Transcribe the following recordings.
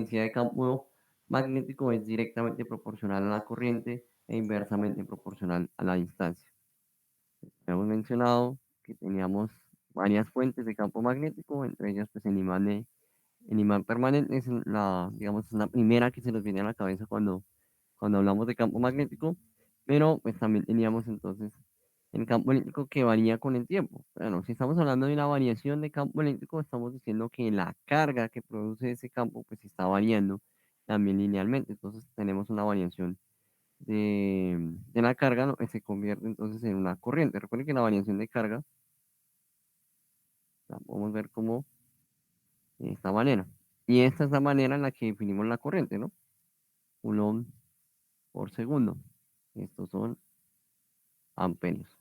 intensidad de campo magnético es directamente proporcional a la corriente e inversamente proporcional a la distancia. Hemos mencionado que teníamos varias fuentes de campo magnético, entre ellas pues el imán permanente es la, digamos, es la primera que se nos viene a la cabeza cuando hablamos de campo magnético, pero pues también teníamos entonces el campo eléctrico que varía con el tiempo. Bueno, si estamos hablando de una variación de campo eléctrico, estamos diciendo que la carga que produce ese campo pues está variando también linealmente. Entonces tenemos una variación de la carga, ¿no? Que se convierte entonces en una corriente. Recuerden que la variación de carga la podemos ver como de esta manera. Y esta es la manera en la que definimos la corriente, ¿no? Coulomb por segundo. Estos son amperios.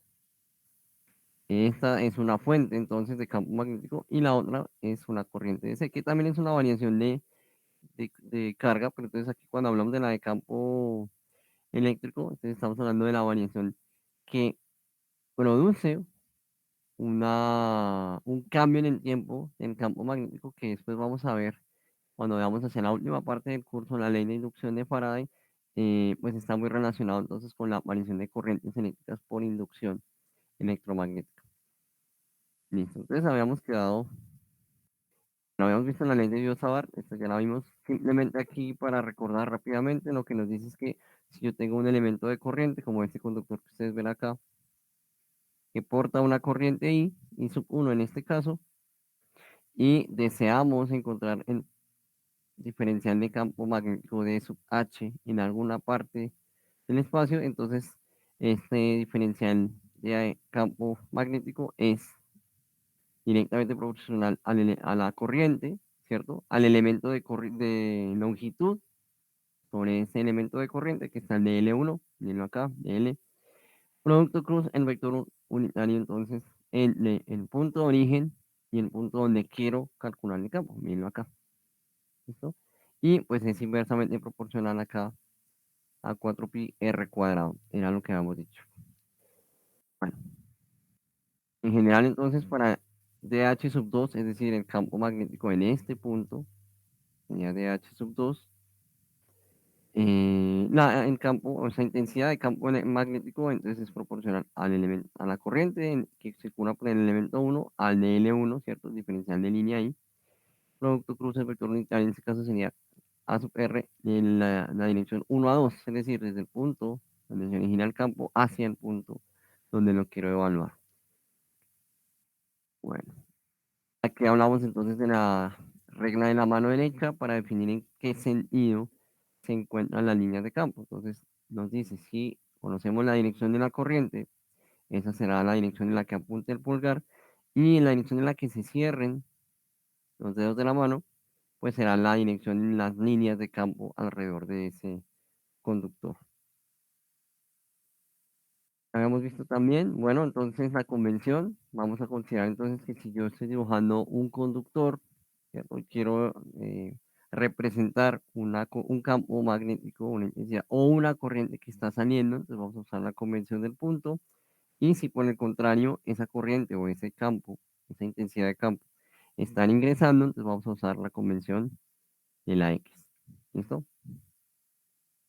Esta es una fuente entonces de campo magnético y la otra es una corriente DC, que también es una variación de carga, pero entonces aquí cuando hablamos de la de campo eléctrico, entonces estamos hablando de la variación que produce un cambio en el tiempo en campo magnético que después vamos a ver cuando veamos hacia la última parte del curso, la ley de inducción de Faraday, pues está muy relacionado entonces con la aparición de corrientes eléctricas por inducción electromagnética. Listo, entonces habíamos visto la ley de Biot-Savart, esto ya la vimos simplemente aquí para recordar rápidamente, lo que nos dice es que si yo tengo un elemento de corriente, como este conductor que ustedes ven acá, que porta una corriente I sub 1 en este caso, y deseamos encontrar el diferencial de campo magnético de sub H en alguna parte del espacio, entonces este diferencial de campo magnético es directamente proporcional a la corriente, ¿cierto? Al elemento de longitud sobre ese elemento de corriente que está el de L1, mirenlo acá, de L, producto cruz el vector unitario, entonces el punto de origen y el punto donde quiero calcular el campo, mirenlo acá, ¿listo? Y pues es inversamente proporcional acá a 4pi r cuadrado, era lo que habíamos dicho. Bueno, en general entonces para DH sub 2, es decir, el campo magnético en este punto, sería DH sub 2, el campo, o sea, intensidad de campo magnético entonces es proporcional al elemento, a la corriente que circula por el elemento 1 al de L1, ¿cierto? Diferencial de línea ahí. Producto cruce del vector unitario en este caso sería A sub R en la dirección 1 a 2, es decir, desde el punto donde se origina el campo hacia el punto donde lo quiero evaluar. Bueno, aquí hablamos entonces de la regla de la mano derecha para definir en qué sentido se encuentran las líneas de campo. Entonces nos dice, si conocemos la dirección de la corriente, esa será la dirección en la que apunte el pulgar, y en la dirección en la que se cierren los dedos de la mano, pues será la dirección en las líneas de campo alrededor de ese conductor. Habíamos visto también, bueno, entonces la convención, vamos a considerar entonces que si yo estoy dibujando un conductor, ¿cierto? Y quiero representar un campo magnético, una intensidad o una corriente que está saliendo, entonces vamos a usar la convención del punto. Y si por el contrario esa corriente o ese campo, esa intensidad de campo, están ingresando, entonces vamos a usar la convención de la X. ¿Listo?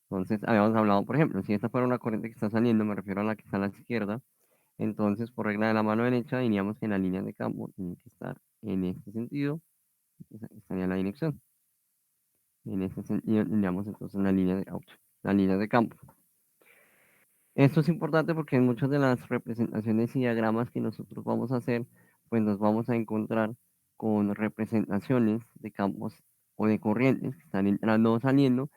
Entonces habíamos hablado, por ejemplo, si esta fuera una corriente que está saliendo, me refiero a la que está a la izquierda, entonces por regla de la mano derecha diríamos que la línea de campo tiene que estar en este sentido, esa estaría la dirección. En este sentido tendríamos entonces la línea de campo. Esto es importante porque en muchas de las representaciones y diagramas que nosotros vamos a hacer, pues nos vamos a encontrar con representaciones de campos o de corrientes que están entrando o saliendo,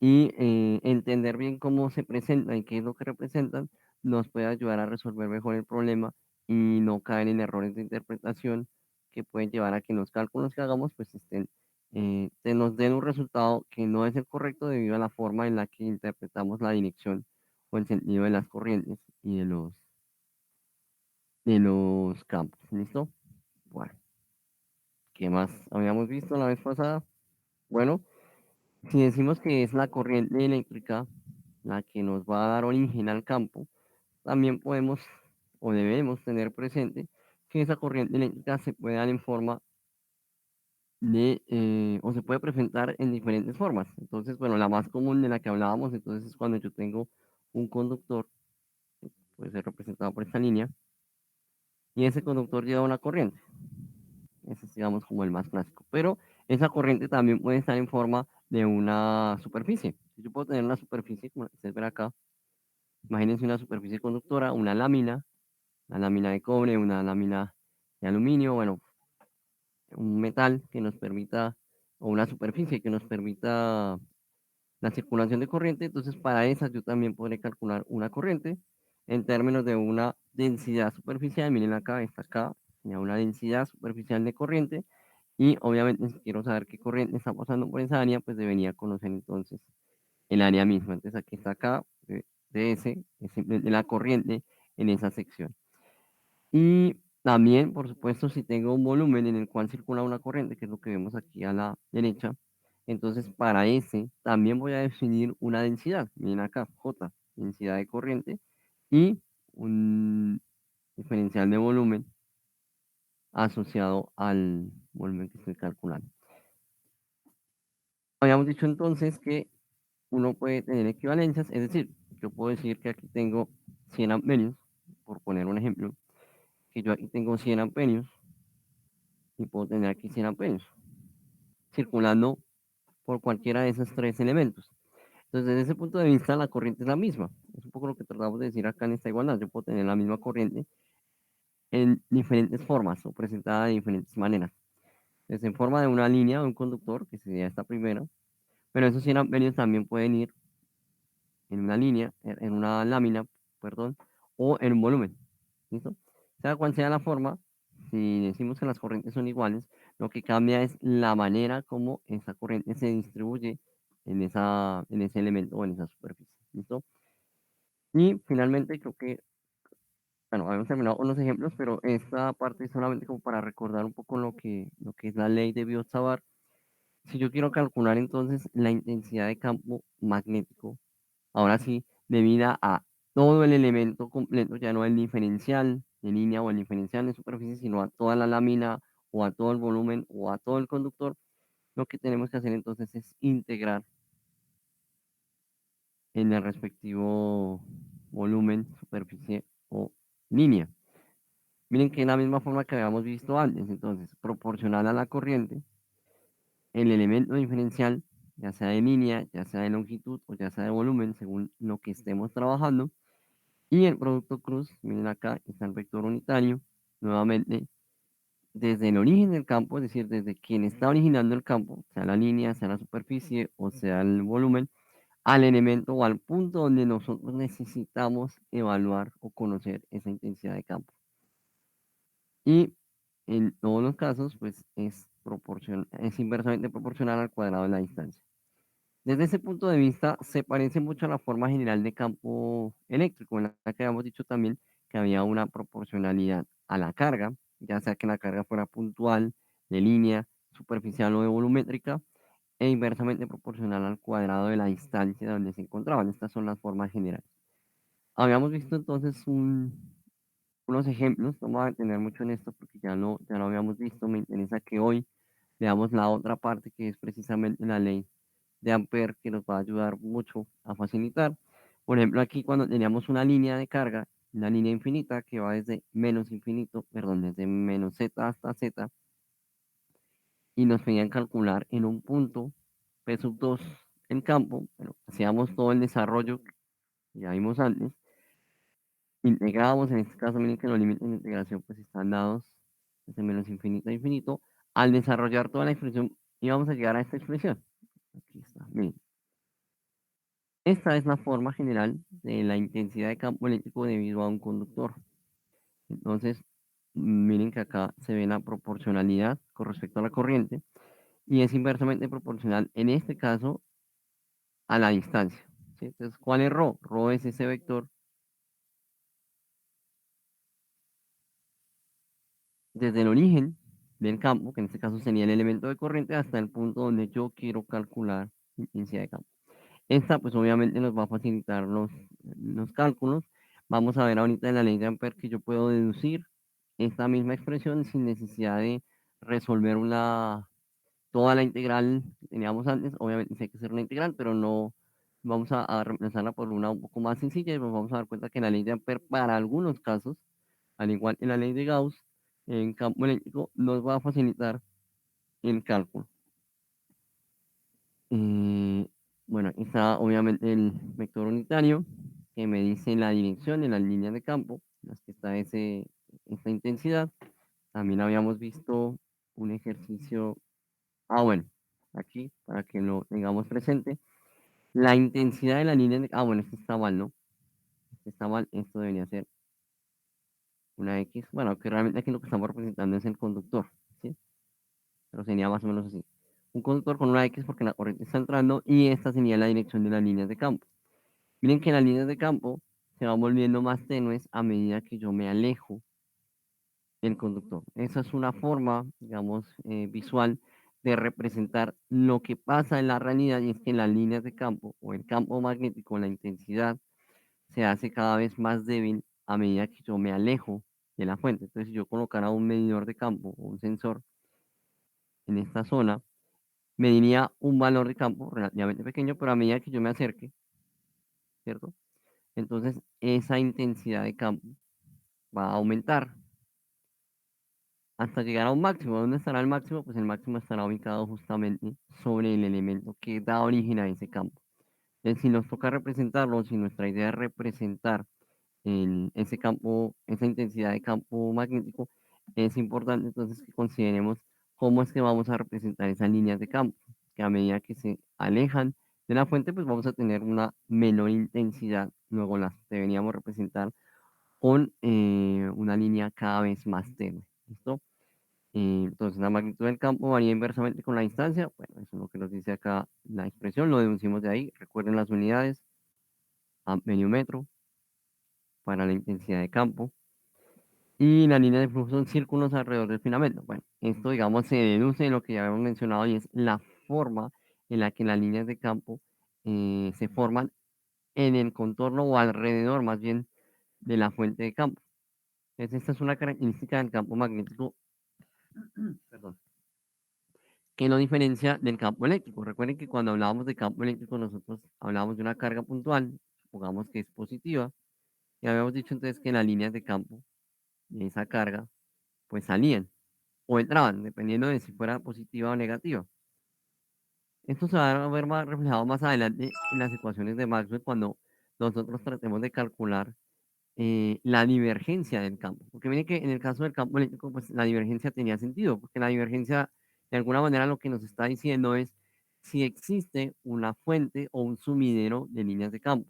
y entender bien cómo se presentan y qué es lo que representan nos puede ayudar a resolver mejor el problema y no caer en errores de interpretación que pueden llevar a que los cálculos que hagamos pues nos den un resultado que no es el correcto debido a la forma en la que interpretamos la dirección o el sentido de las corrientes y de los campos. ¿Listo? Bueno, ¿qué más habíamos visto la vez pasada? Bueno, si decimos que es la corriente eléctrica la que nos va a dar origen al campo, también podemos o debemos tener presente que esa corriente eléctrica se puede dar en forma o se puede presentar en diferentes formas. Entonces, bueno, la más común de la que hablábamos, entonces, es cuando yo tengo un conductor, puede ser representado por esta línea, y ese conductor lleva una corriente. Ese es, digamos, como el más clásico. Pero esa corriente también puede estar en forma de una superficie. Yo puedo tener una superficie, como la que ustedes ven acá. Imagínense una superficie conductora, una lámina de cobre, una lámina de aluminio, bueno, un metal que nos permita, o una superficie que nos permita la circulación de corriente. Entonces, para esas yo también podré calcular una corriente en términos de una densidad superficial. Miren acá, está acá, sería una densidad superficial de corriente. Y obviamente, si quiero saber qué corriente está pasando por esa área, pues debería conocer entonces el área misma. Entonces, aquí está acá, DS, es simplemente la corriente en esa sección. Y también, por supuesto, si tengo un volumen en el cual circula una corriente, que es lo que vemos aquí a la derecha, entonces para ese también voy a definir una densidad. Miren acá, J, densidad de corriente, y un diferencial de volumen asociado al volumen que estoy calculando. Habíamos dicho entonces que uno puede tener equivalencias, es decir, yo puedo decir que aquí tengo 100 amperios, por poner un ejemplo, que yo aquí tengo 100 amperios y puedo tener aquí 100 amperios circulando por cualquiera de esos tres elementos. Entonces, desde ese punto de vista, la corriente es la misma. Es un poco lo que tratamos de decir acá en esta igualdad. Yo puedo tener la misma corriente en diferentes formas o presentada de diferentes maneras. Desde en forma de una línea de un conductor, que sería esta primera, pero esos 100 amperios también pueden ir en una línea, en una lámina, perdón, o en un volumen. ¿Listo? Sea cual sea la forma, si decimos que las corrientes son iguales, lo que cambia es la manera como esa corriente se distribuye en ese elemento o en esa superficie. ¿Listo? Y finalmente creo que, bueno, habíamos terminado con los ejemplos, pero esta parte es solamente como para recordar un poco lo que es la ley de Biot-Savart. Si yo quiero calcular entonces la intensidad de campo magnético, ahora sí, debida a todo el elemento completo, ya no el diferencial de línea o el diferencial de superficie, sino a toda la lámina o a todo el volumen o a todo el conductor, lo que tenemos que hacer entonces es integrar en el respectivo volumen, superficie o línea. Miren que es la misma forma que habíamos visto antes, entonces, proporcional a la corriente, el elemento diferencial, ya sea de línea, ya sea de longitud o ya sea de volumen, según lo que estemos trabajando. Y el producto cruz, miren acá, está el vector unitario, nuevamente, desde el origen del campo, es decir, desde quien está originando el campo, sea la línea, sea la superficie o sea el volumen, al elemento o al punto donde nosotros necesitamos evaluar o conocer esa intensidad de campo. Y en todos los casos, pues es inversamente proporcional al cuadrado de la distancia. Desde ese punto de vista, se parece mucho a la forma general de campo eléctrico, en la que habíamos dicho también que había una proporcionalidad a la carga, ya sea que la carga fuera puntual, de línea, superficial o de volumétrica, e inversamente proporcional al cuadrado de la distancia donde se encontraban. Estas son las formas generales. Habíamos visto entonces unos ejemplos, no me voy a detener mucho en esto porque ya lo habíamos visto, me interesa que hoy veamos la otra parte que es precisamente la ley de Ampere que nos va a ayudar mucho a facilitar. Por ejemplo, aquí cuando teníamos una línea de carga, una línea infinita que va desde menos infinito, perdón, desde menos z hasta z, y nos pedían calcular en un punto P sub 2 en campo, bueno, hacíamos todo el desarrollo que ya vimos antes, integrábamos, en este caso, miren que los límites de integración pues están dados desde menos infinito a infinito. Al desarrollar toda la expresión, íbamos a llegar a esta expresión. Aquí está, miren. Esta es la forma general de la intensidad de campo eléctrico debido a un conductor. Entonces, miren que acá se ve la proporcionalidad con respecto a la corriente y es inversamente proporcional, en este caso, a la distancia. ¿Sí? Entonces, ¿cuál es ρ? Ρ es ese vector desde el origen del campo, que en este caso sería el elemento de corriente, hasta el punto donde yo quiero calcular intensidad de campo. Esta, pues obviamente nos va a facilitar los cálculos. Vamos a ver ahorita en la ley de Ampere que yo puedo deducir esta misma expresión sin necesidad de resolver toda la integral que teníamos antes, obviamente sí hay que hacer una integral, pero no vamos a reemplazarla por una un poco más sencilla y nos vamos a dar cuenta que la ley de Ampere para algunos casos, al igual que la ley de Gauss, en campo eléctrico nos va a facilitar el cálculo. Eh, bueno, está obviamente el vector unitario que me dice la dirección de las líneas de campo, en las que está esta intensidad. También habíamos visto un ejercicio, bueno, aquí para que lo tengamos presente, la intensidad de la línea de, bueno, esto está mal, ¿no? Esto está mal, esto debería ser una X, bueno, que realmente aquí lo que estamos representando es el conductor, ¿sí? Pero sería más o menos así. Un conductor con una X porque la corriente está entrando y esta sería la dirección de las líneas de campo. Miren que las líneas de campo se van volviendo más tenues a medida que yo me alejo del conductor. Esa es una forma, digamos, visual de representar lo que pasa en la realidad y es que las líneas de campo o el campo magnético, la intensidad, se hace cada vez más débil a medida que yo me alejo de la fuente. Entonces, si yo colocara un medidor de campo o un sensor en esta zona, me diría un valor de campo relativamente pequeño, pero a medida que yo me acerque, ¿cierto? Entonces, esa intensidad de campo va a aumentar hasta llegar a un máximo. ¿Dónde estará el máximo? Pues el máximo estará ubicado justamente sobre el elemento que da origen a ese campo. Entonces, si nos toca representarlo, si nuestra idea es representar ese campo, esa intensidad de campo magnético, es importante entonces que consideremos cómo es que vamos a representar esas líneas de campo, que a medida que se alejan de la fuente, pues vamos a tener una menor intensidad, luego las deberíamos representar con una línea cada vez más tenue. ¿Listo? Entonces la magnitud del campo varía inversamente con la distancia. Bueno, eso es lo que nos dice acá la expresión, lo deducimos de ahí. Recuerden las unidades, medio metro para la intensidad de campo. Y la línea de flujo son círculos alrededor del filamento. Bueno, esto, digamos, se deduce de lo que ya habíamos mencionado y es la forma en la que las líneas de campo se forman en el contorno o alrededor, más bien, de la fuente de campo. Entonces, esta es una característica del campo magnético, perdón, que lo diferencia del campo eléctrico. Recuerden que cuando hablábamos de campo eléctrico, nosotros hablábamos de una carga puntual, supongamos que es positiva, y habíamos dicho entonces que las líneas de campo de esa carga, pues salían o entraban, dependiendo de si fuera positiva o negativa. Esto se va a ver más reflejado más adelante en las ecuaciones de Maxwell cuando nosotros tratemos de calcular la divergencia del campo. Porque miren que en el caso del campo eléctrico, pues la divergencia tenía sentido, porque la divergencia de alguna manera lo que nos está diciendo es si existe una fuente o un sumidero de líneas de campo.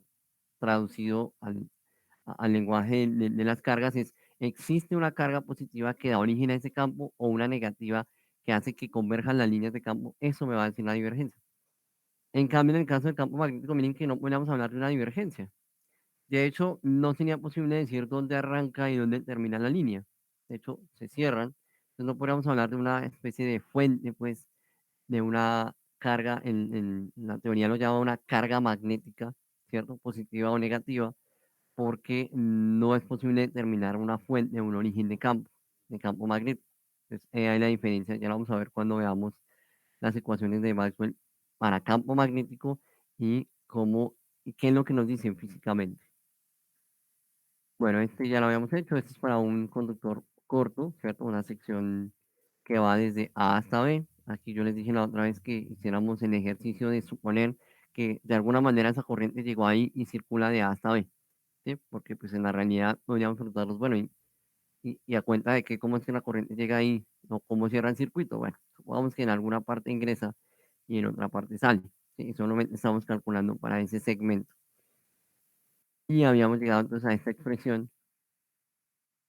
Traducido al lenguaje de las cargas es, existe una carga positiva que da origen a ese campo o una negativa que hace que converjan las líneas de campo. Eso me va a decir la divergencia. En cambio, en el caso del campo magnético, miren que no podríamos hablar de una divergencia. De hecho, no sería posible decir dónde arranca y dónde termina la línea. De hecho, se cierran. Entonces no podríamos hablar de una especie de fuente, pues, de una carga, en la teoría lo llama una carga magnética, ¿cierto? Positiva o negativa, porque no es posible determinar una fuente, un origen de campo magnético. Entonces, ahí la diferencia, ya la vamos a ver cuando veamos las ecuaciones de Maxwell para campo magnético y cómo, y qué es lo que nos dicen físicamente. Bueno, este ya lo habíamos hecho. Este es para un conductor corto, ¿cierto? Una sección que va desde A hasta B. Aquí yo les dije la otra vez que hiciéramos el ejercicio de suponer que de alguna manera esa corriente llegó ahí y circula de A hasta B, ¿sí? Porque pues en la realidad podríamos preguntarnos, bueno, y a cuenta de que cómo es que la corriente llega ahí, o cómo cierra el circuito. Bueno, supongamos que en alguna parte ingresa y en otra parte sale, ¿sí? Solamente estamos calculando para ese segmento. Y habíamos llegado entonces a esta expresión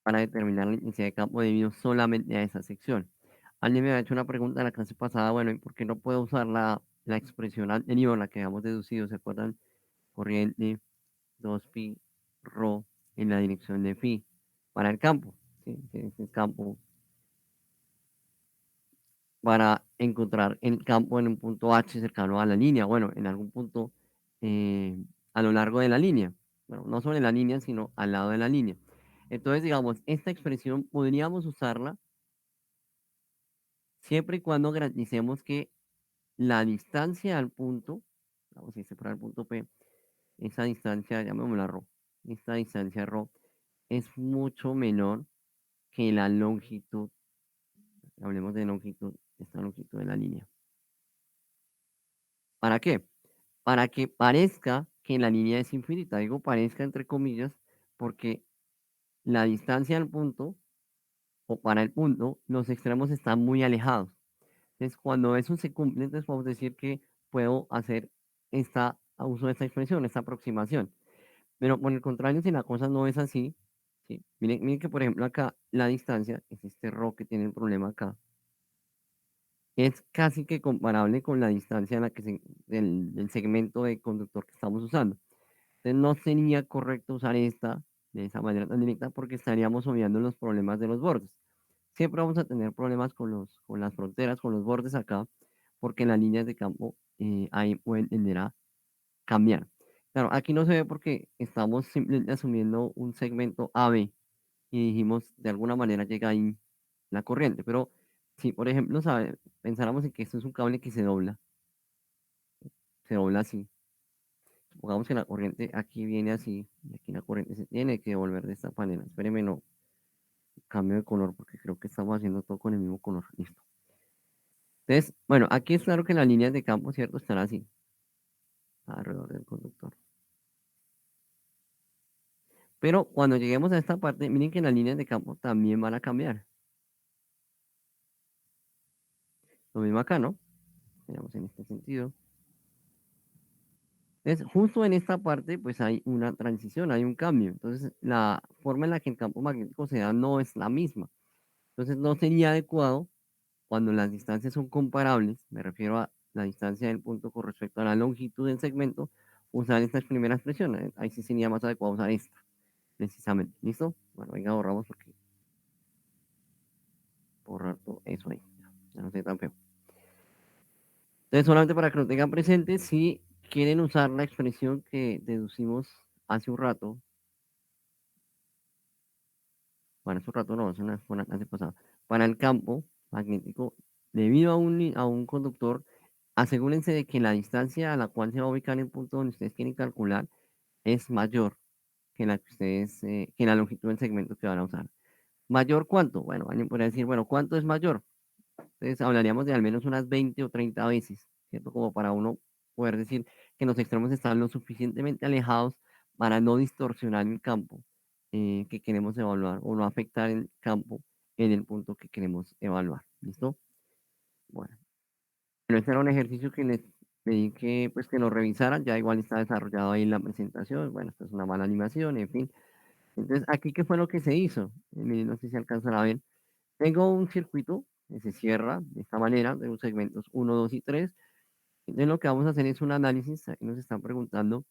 para determinar la intensidad de campo debido solamente a esa sección. Alguien me había hecho una pregunta en la clase pasada, bueno, ¿y por qué no puedo usar la expresión anterior, la que habíamos deducido? ¿Se acuerdan? Corriente 2pi rho en la dirección de phi para el campo, ¿sí? Que es el campo para encontrar el campo en un punto H cercano a la línea, bueno, en algún punto eh, a lo largo de la línea. Bueno, no sobre la línea, sino al lado de la línea. Entonces, digamos, esta expresión podríamos usarla siempre y cuando garanticemos que la distancia al punto, vamos a separar el punto P, esa distancia, llamémosla ρ, esta distancia ρ es mucho menor que la longitud, hablemos de longitud, esta longitud de la línea. ¿Para qué? Para que parezca que la línea es infinita, digo parezca entre comillas, porque la distancia al punto o para el punto, los extremos están muy alejados. Entonces, cuando eso se cumple, entonces podemos decir que puedo hacer uso de esta expresión, esta aproximación. Pero por el contrario, si la cosa no es así, ¿sí? Miren que, por ejemplo, acá la distancia, es este ρ que tiene el problema acá, es casi que comparable con la distancia en la que del segmento de conductor que estamos usando. Entonces, no sería correcto usar esta de esa manera tan directa porque estaríamos obviando los problemas de los bordes. Siempre vamos a tener problemas con las fronteras, con los bordes acá, porque las líneas de campo ahí pueden tender a cambiar. Claro, aquí no se ve porque estamos simplemente asumiendo un segmento AB y dijimos de alguna manera llega ahí la corriente, pero si por ejemplo pensáramos en que esto es un cable que se dobla así, supongamos que la corriente aquí viene así y aquí la corriente se tiene que devolver de esta manera. Espérenme, no cambio de color porque creo que estamos haciendo todo con el mismo color. Listo. Entonces, bueno, aquí es claro que las líneas de campo, ¿cierto? Están así, alrededor del conductor. Pero cuando lleguemos a esta parte, miren que las líneas de campo también van a cambiar. Lo mismo acá, ¿no? Veamos en este sentido. Entonces, justo en esta parte, pues hay una transición, hay un cambio. Entonces, la forma en la que el campo magnético se da no es la misma. Entonces, no sería adecuado cuando las distancias son comparables, me refiero a la distancia del punto con respecto a la longitud del segmento, usar estas primeras expresiones. Ahí sí sería más adecuado usar esta. Precisamente. ¿Listo? Bueno, venga, borramos porque borrar todo eso ahí. Ya no sé tan feo. Entonces, solamente para que lo tengan presente, si quieren usar la expresión que deducimos hace un rato, bueno, hace un rato no, fue una clase pasada, para el campo magnético, debido a un conductor, asegúrense de que la distancia a la cual se va a ubicar el punto donde ustedes quieren calcular es mayor que la que ustedes, que la longitud del segmento que van a usar. ¿Mayor cuánto? Bueno, alguien podría decir, bueno, ¿cuánto es mayor? Entonces hablaríamos de al menos unas 20 o 30 veces, ¿cierto? Como para uno poder decir que los extremos están lo suficientemente alejados para no distorsionar el campo que queremos evaluar o no afectar el campo en el punto que queremos evaluar. ¿Listo? Bueno, este era un ejercicio que les pedí que, pues, que lo revisaran, ya igual está desarrollado ahí en la presentación, bueno, esta es una mala animación, en fin. Entonces, aquí, ¿qué fue lo que se hizo? Miren, no sé si alcanzan a ver. Tengo un circuito que se cierra de esta manera, de los segmentos uno, 2 y 3. Entonces lo que vamos a hacer es un análisis. Aquí nos están preguntando,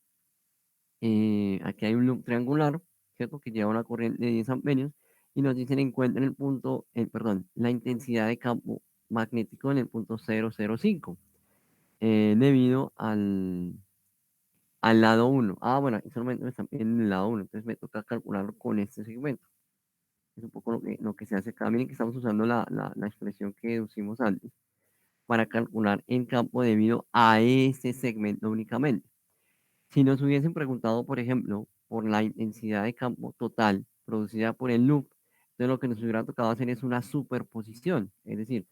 aquí hay un loop triangular, ¿cierto? Que lleva una corriente de 10 amperios y nos dicen encuentren el punto, perdón, la intensidad de campo magnético en el punto 005, debido al lado uno. Ah, bueno, aquí solamente me están pidiendo el lado uno, entonces me toca calcularlo con este segmento. Es un poco lo que se hace acá. Miren que estamos usando la expresión que deducimos antes para calcular el campo debido a ese segmento únicamente. Si nos hubiesen preguntado, por ejemplo, por la intensidad de campo total producida por el loop, entonces lo que nos hubiera tocado hacer es una superposición, es decir,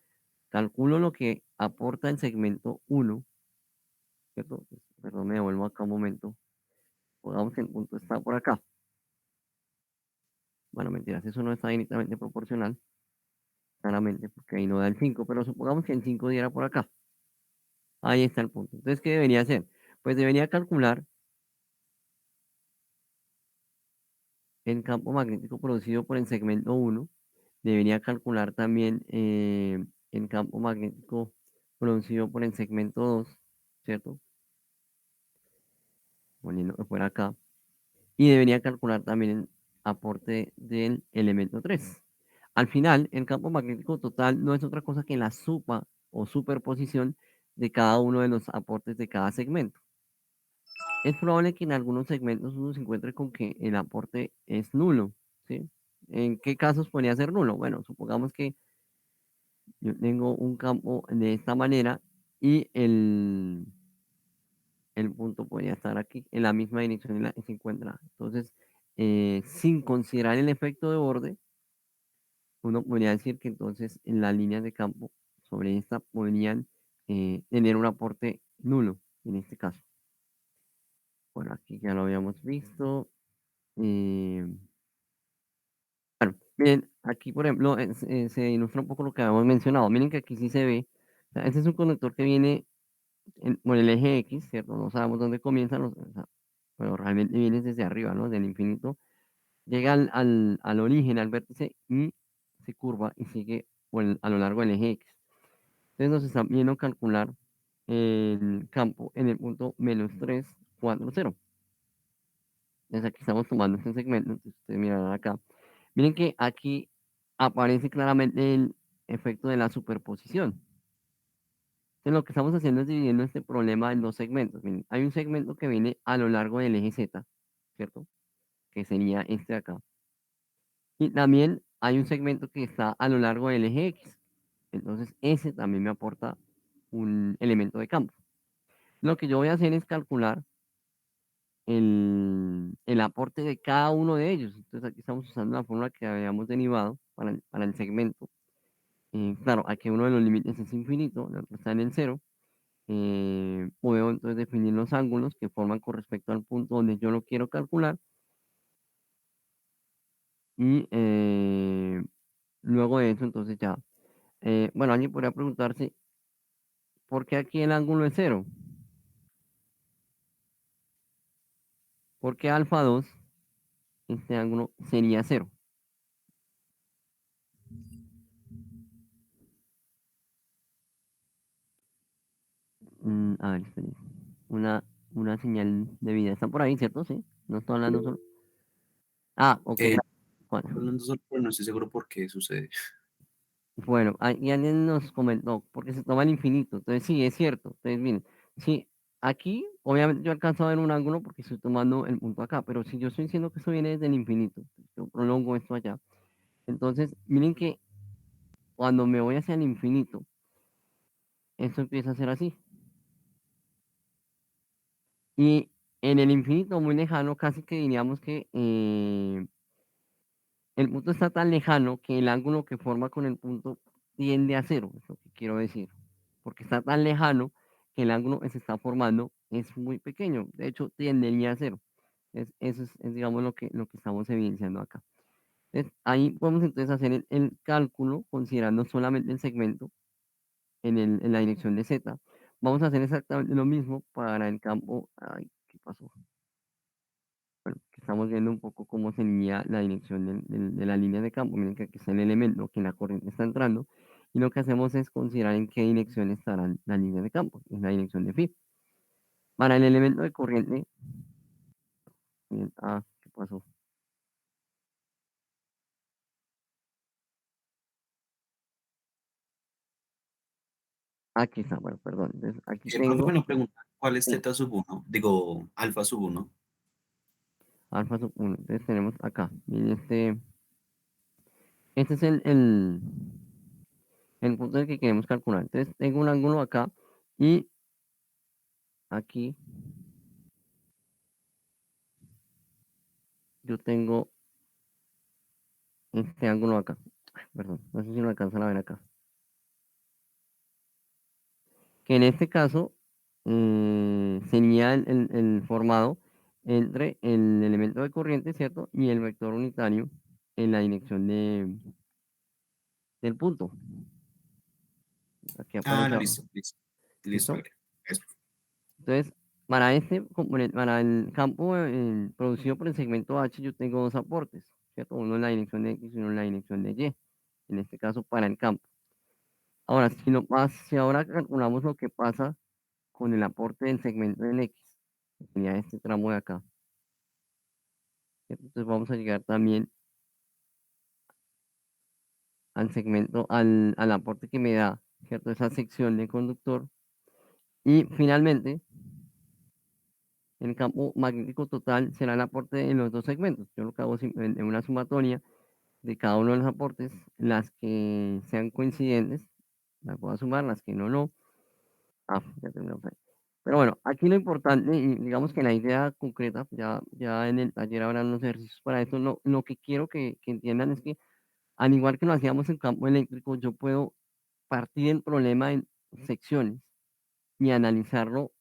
calculo lo que aporta el segmento uno, ¿cierto? Perdón, me devuelvo acá un momento. Pongamos que el punto está por acá. Bueno, mentiras, eso no está directamente proporcional, claramente, porque ahí no da el 5, pero supongamos que el 5 diera por acá. Ahí está el punto. Entonces, ¿qué debería hacer? Pues debería calcular el campo magnético producido por el segmento uno. Debería calcular también el campo magnético producido por el segmento 2, ¿cierto? Poniendo por acá. Y debería calcular también el aporte del elemento 3. Al final, el campo magnético total no es otra cosa que la supa o superposición de cada uno de los aportes de cada segmento. Es probable que en algunos segmentos uno se encuentre con que el aporte es nulo, ¿sí? ¿En qué casos podría ser nulo? Bueno, supongamos que yo tengo un campo de esta manera y el punto podría estar aquí, en la misma dirección en la que se encuentra. Entonces, sin considerar el efecto de borde, uno podría decir que entonces en las líneas de campo sobre esta podrían tener un aporte nulo en este caso. Bueno, aquí ya lo habíamos visto. eh, Bien, aquí, por ejemplo, se ilustra un poco lo que habíamos mencionado. Miren que aquí sí se ve. O sea, este es un conductor que viene por el eje X, ¿cierto? No sabemos dónde comienza, o sea, pero realmente viene desde arriba, ¿no? Del infinito. Llega al origen, al vértice, y se curva y sigue a lo largo del eje X. Entonces nos está viendo calcular el campo en el punto -3, 4, 0. Entonces aquí estamos tomando este segmento, entonces ustedes mirarán acá. Miren que aquí aparece claramente el efecto de la superposición. Entonces lo que estamos haciendo es dividiendo este problema en dos segmentos. Miren, hay un segmento que viene a lo largo del eje Z, ¿cierto? Que sería este de acá. Y también hay un segmento que está a lo largo del eje X. Entonces ese también me aporta un elemento de campo. Lo que yo voy a hacer es calcular el aporte de cada uno de ellos. Entonces aquí estamos usando la fórmula que habíamos derivado para el segmento. Claro, aquí uno de los límites es infinito, el otro está en el cero. Puedo entonces definir los ángulos que forman con respecto al punto donde yo lo quiero calcular. Y luego de eso, entonces ya. Bueno, alguien podría preguntarse, ¿por qué aquí el ángulo es cero? Porque alfa 2 este ángulo sería cero. A ver, esperen. Una, una señal de vida. ¿Está por ahí, cierto? Sí. No estoy hablando solo. Ah, ok. Eh, Bueno, Hablando solo, pero no estoy seguro por qué sucede. bueno, y alguien nos comentó, porque se toma el infinito. Entonces, sí, es cierto. Entonces, miren, sí, aquí, obviamente, yo alcanzo a ver un ángulo porque estoy tomando el punto acá, pero si yo estoy diciendo que esto viene desde el infinito, yo prolongo esto allá. Entonces, miren que cuando me voy hacia el infinito, esto empieza a ser así. Y en el infinito muy lejano, casi que diríamos que el punto está tan lejano que el ángulo que forma con el punto tiende a cero, es lo que quiero decir. Porque está tan lejano que el ángulo que se está formando es muy pequeño. De hecho, tiendería a cero. Eso es, digamos, lo que estamos evidenciando acá. Entonces, ahí podemos entonces hacer el cálculo considerando solamente el segmento en la dirección de z. Vamos a hacer exactamente lo mismo para el campo. Ay, ¿qué pasó? Bueno, que estamos viendo un poco cómo sería la dirección de la línea de campo. Miren que aquí está el elemento que la corriente está entrando. Y lo que hacemos es considerar en qué dirección estarán las líneas de campo, en la dirección de phi. Para el elemento de corriente, miren, ¿qué pasó? Aquí está, bueno, perdón. Entonces, aquí Profe, tengo una pregunta. ¿Cuál es sí, teta sub uno? Digo, alfa sub uno. alfa sub 1. Entonces tenemos acá, miren, este es el punto del que queremos calcular. Entonces tengo un ángulo acá y aquí yo tengo este ángulo acá. Ay, perdón, no sé si lo alcanzan a ver acá. Que en este caso sería el formado entre el elemento de corriente, ¿cierto? Y el vector unitario en la dirección del punto. Aquí Ah, aparece abajo. listo, listo. Listo, ¿Listo? vale. Eso. Entonces, para este componente, para el campo producido por el segmento H, yo tengo dos aportes, ¿cierto? Uno en la dirección de X y uno en la dirección de Y. En este caso, para el campo. Ahora, si ahora calculamos lo que pasa con el aporte del segmento en X, que sería este tramo de acá. ¿Cierto? Entonces vamos a llegar también al segmento, al aporte que me da, ¿cierto? Esa sección de conductor. Y finalmente, el campo magnético total será el aporte en los dos segmentos. Yo lo que hago es en una sumatoria de cada uno de los aportes, las que sean coincidentes, las voy a sumar, las que no, no. Ah, ya terminamos ahí. Pero bueno, aquí lo importante, y digamos que la idea concreta, ya en el taller habrán unos ejercicios para eso. Lo que quiero que entiendan es que, al igual que lo hacíamos en campo eléctrico, yo puedo partir el problema en secciones y analizarlo,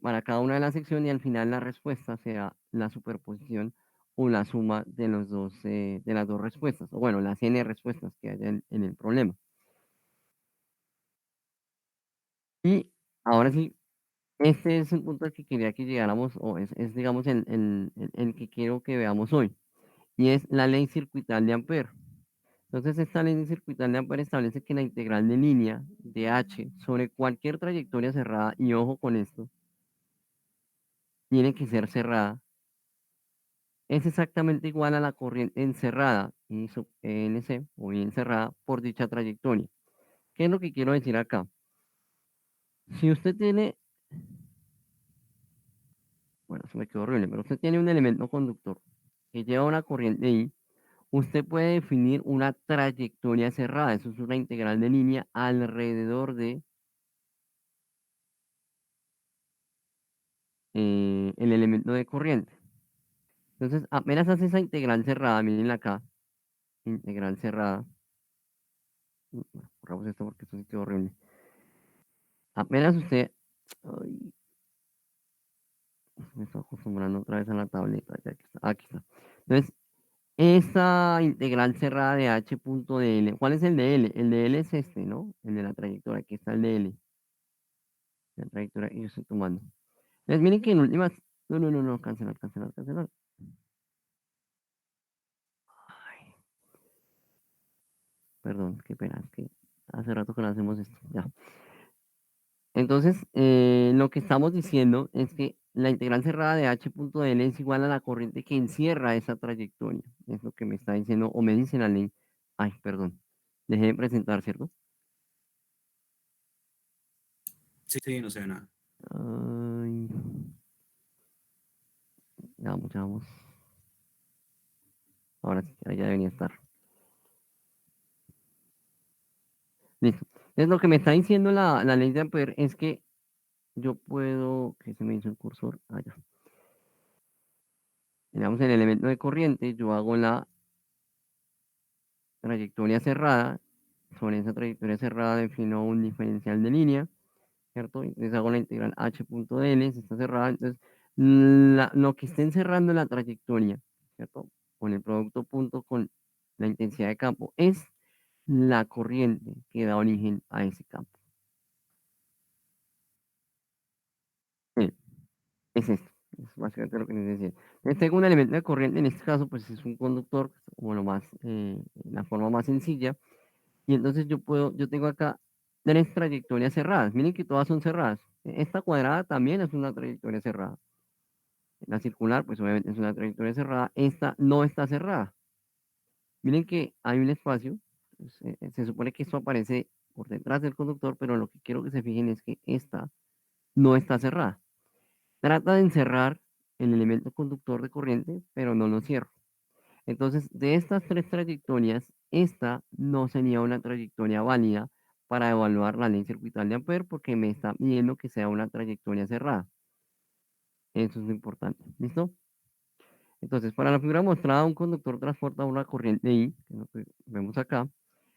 para cada una de las secciones, y al final la respuesta sea la superposición o la suma de los 2, de las 2 respuestas, o bueno, las n respuestas que haya en el problema. Y ahora sí, este es el punto al que quería que llegáramos, o es, digamos, el que quiero que veamos hoy, y es la ley circuital de Ampere. Entonces, esta ley circuital de Ampere establece que la integral de línea de H sobre cualquier trayectoria cerrada, y ojo con esto, tiene que ser cerrada, es exactamente igual a la corriente encerrada, I sub ENC, o bien cerrada, por dicha trayectoria. ¿Qué es lo que quiero decir acá? Si usted tiene, bueno, se me quedó horrible, pero usted tiene un elemento conductor que lleva una corriente I, usted puede definir una trayectoria cerrada, eso es una integral de línea alrededor de, el elemento de corriente. Entonces, apenas hace esa integral cerrada, miren acá, integral cerrada, borramos esto porque esto sí quedó horrible. Apenas usted, ay, me estoy acostumbrando otra vez a la tableta, ya que está, aquí está. Entonces, esta integral cerrada de h punto de L, ¿cuál es el de L? El de L es este, ¿no? El de la trayectoria, aquí está el de L, la trayectoria que yo estoy tomando. Entonces, miren que en últimas, no, no, no, no, cancelar, cancelar, cancelar. Ay, perdón, qué pena, es que hace rato que no hacemos esto, ya. Entonces, lo que estamos diciendo es que la integral cerrada de h punto de L es igual a la corriente que encierra esa trayectoria. Es lo que me está diciendo, o me dice la ley. Ay, perdón. Dejé de presentar, ¿cierto? Sí, sí, no se ve nada. Ay, ya vamos, ya vamos. Ahora sí, ahí ya debería estar. Listo. Entonces, lo que me está diciendo la ley de Ampere es que yo puedo, que se me hizo el cursor, allá. Digamos, el elemento de corriente, yo hago la trayectoria cerrada. Sobre esa trayectoria cerrada defino un diferencial de línea, ¿cierto? Entonces hago la integral h punto de L, si está cerrada, entonces lo que esté encerrando la trayectoria, ¿cierto? Con el producto punto con la intensidad de campo, es la corriente que da origen a ese campo. Sí, es esto, es básicamente lo que les decía. Entonces tengo un elemento de corriente, en este caso, pues es un conductor, como lo más, la forma más sencilla. Y entonces yo tengo acá 3 trayectorias cerradas. Miren que todas son cerradas. Esta cuadrada también es una trayectoria cerrada. La circular, pues obviamente es una trayectoria cerrada. Esta no está cerrada. Miren que hay un espacio. Pues, se supone que esto aparece por detrás del conductor, pero lo que quiero que se fijen es que esta no está cerrada. Trata de encerrar el elemento conductor de corriente, pero no lo cierro. Entonces, de estas 3 trayectorias, esta no sería una trayectoria válida para evaluar la ley circuital de Ampere, porque me está pidiendo que sea una trayectoria cerrada. Eso es lo importante. ¿Listo? Entonces, para la figura mostrada, un conductor transporta una corriente I, que es lo que vemos acá.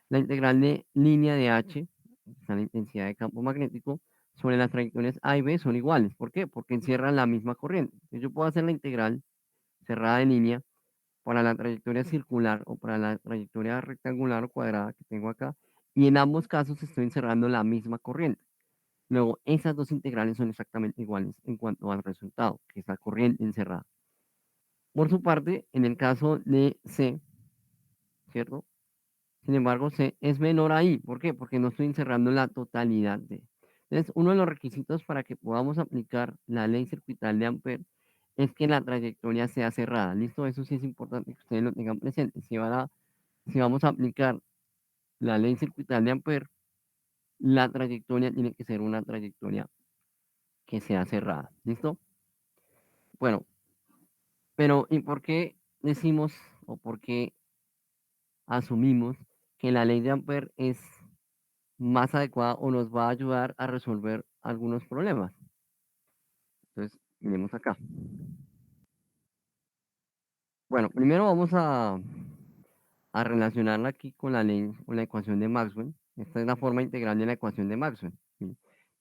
La integral de línea de H, está la intensidad de campo magnético, sobre las trayectorias A y B son iguales. ¿Por qué? Porque encierran la misma corriente. Entonces, yo puedo hacer la integral cerrada de línea para la trayectoria circular o para la trayectoria rectangular o cuadrada que tengo acá, y en ambos casos estoy encerrando la misma corriente. Luego, esas dos integrales son exactamente iguales en cuanto al resultado, que es la corriente encerrada. Por su parte, en el caso de C, ¿cierto? Sin embargo, C es menor ahí. ¿Por qué? Porque no estoy encerrando la totalidad de. Entonces, uno de los requisitos para que podamos aplicar la ley circuital de Ampere es que la trayectoria sea cerrada. ¿Listo? Eso sí es importante que ustedes lo tengan presente. Si vamos a aplicar la ley circuital de Ampere, la trayectoria tiene que ser una trayectoria que sea cerrada. ¿Listo? Bueno, pero ¿y por qué decimos o por qué asumimos que la ley de Ampere es más adecuada o nos va a ayudar a resolver algunos problemas. Entonces, miremos acá. Bueno, primero vamos a relacionarla aquí con la ley, con la ecuación de Maxwell. Esta es la forma integral de la ecuación de Maxwell. ¿Sí?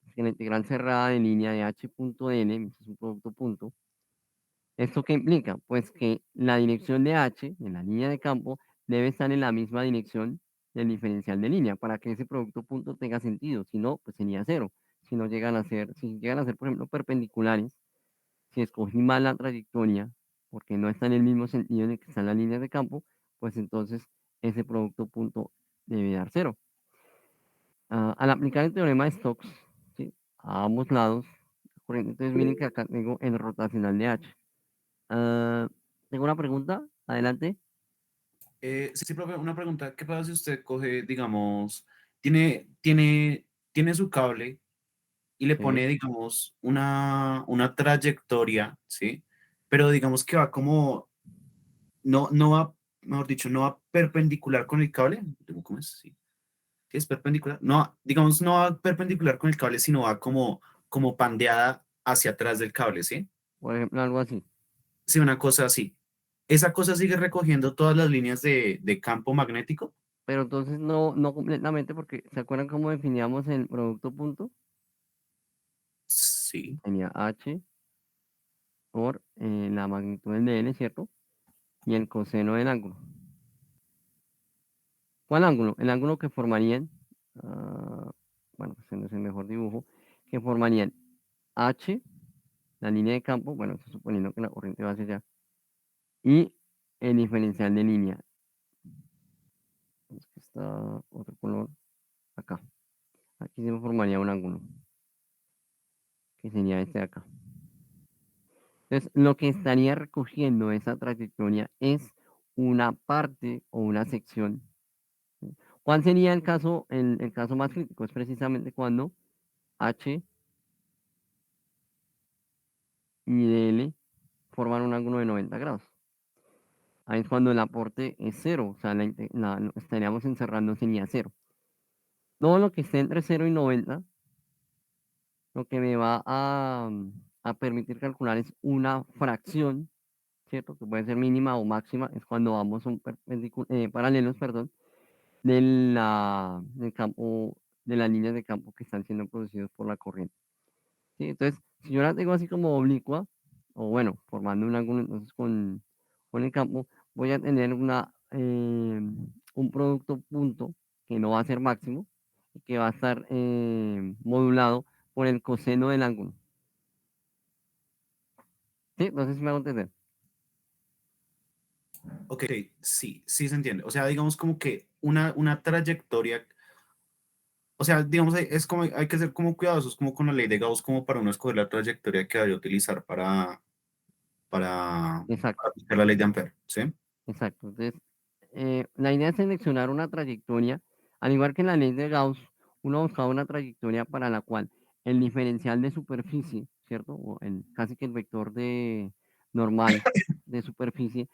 Es que la integral cerrada de línea de h punto n, es un producto punto. ¿Esto qué implica? Pues que la dirección de h, en la línea de campo, debe estar en la misma dirección del diferencial de línea para que ese producto punto tenga sentido. Si no, pues sería cero. Si no llegan a ser, si llegan a ser, por ejemplo, perpendiculares, si escogí mal la trayectoria, porque no está en el mismo sentido en el que están las líneas de campo, pues entonces ese producto punto debe dar cero. Al aplicar el teorema de Stokes, ¿sí? A ambos lados, corriente, entonces miren que acá tengo el rotacional de H. Ah, tengo una pregunta, adelante. Sí, profe, una pregunta. ¿Qué pasa si usted coge, digamos, tiene su cable y le Sí, pone, digamos, una trayectoria, ¿sí? Pero digamos que va como, no va, mejor dicho, no va perpendicular con el cable. ¿Cómo es? Sí. ¿Sí es perpendicular? No, digamos, no va perpendicular con el cable, sino va como pandeada hacia atrás del cable, ¿sí? por ejemplo, algo así. Sí, una cosa así. ¿Esa cosa sigue recogiendo todas las líneas de campo magnético? Pero entonces no completamente, porque ¿se acuerdan cómo definíamos el producto punto? Sí. Tenía H por la magnitud del L, ¿cierto? Y el coseno del ángulo. ¿Cuál ángulo? El ángulo que formarían, ah, bueno, pues no es el mejor dibujo, que formarían H, la línea de campo, bueno, esto suponiendo que la corriente va hacia allá, y el diferencial de línea. Es que está otro color acá. Aquí se formaría un ángulo, que sería este de acá. Entonces, lo que estaría recogiendo esa trayectoria es una parte o una sección. ¿Sí? ¿Cuál sería el caso más crítico? Es precisamente cuando H y DL forman un ángulo de 90 grados. Ahí es cuando el aporte es cero, o sea, estaríamos encerrando sería cero. Todo lo que esté entre cero y 90, lo que me va a permitir calcular es una fracción, ¿cierto? Que puede ser mínima o máxima, es cuando ambos son paralelos, perdón, del campo, de las líneas de campo que están siendo producidos por la corriente. ¿Sí? Entonces, si yo la tengo así como oblicua, o bueno, formando un ángulo entonces con el campo, voy a tener un producto punto que no va a ser máximo, y que va a estar modulado por el coseno del ángulo. ¿Sí? No sé si me hago entender. Ok, sí, sí se entiende. O sea, digamos como que una trayectoria, o sea, digamos, es como, hay que ser como cuidadosos, como con la ley de Gauss, como para uno escoger la trayectoria que vaya a utilizar para Exacto. aplicar la ley de Ampère, ¿sí? Exacto. Entonces, la idea es seleccionar una trayectoria, al igual que en la ley de Gauss, uno buscaba una trayectoria para la cual el diferencial de superficie, ¿cierto? O casi que el vector normal de superficie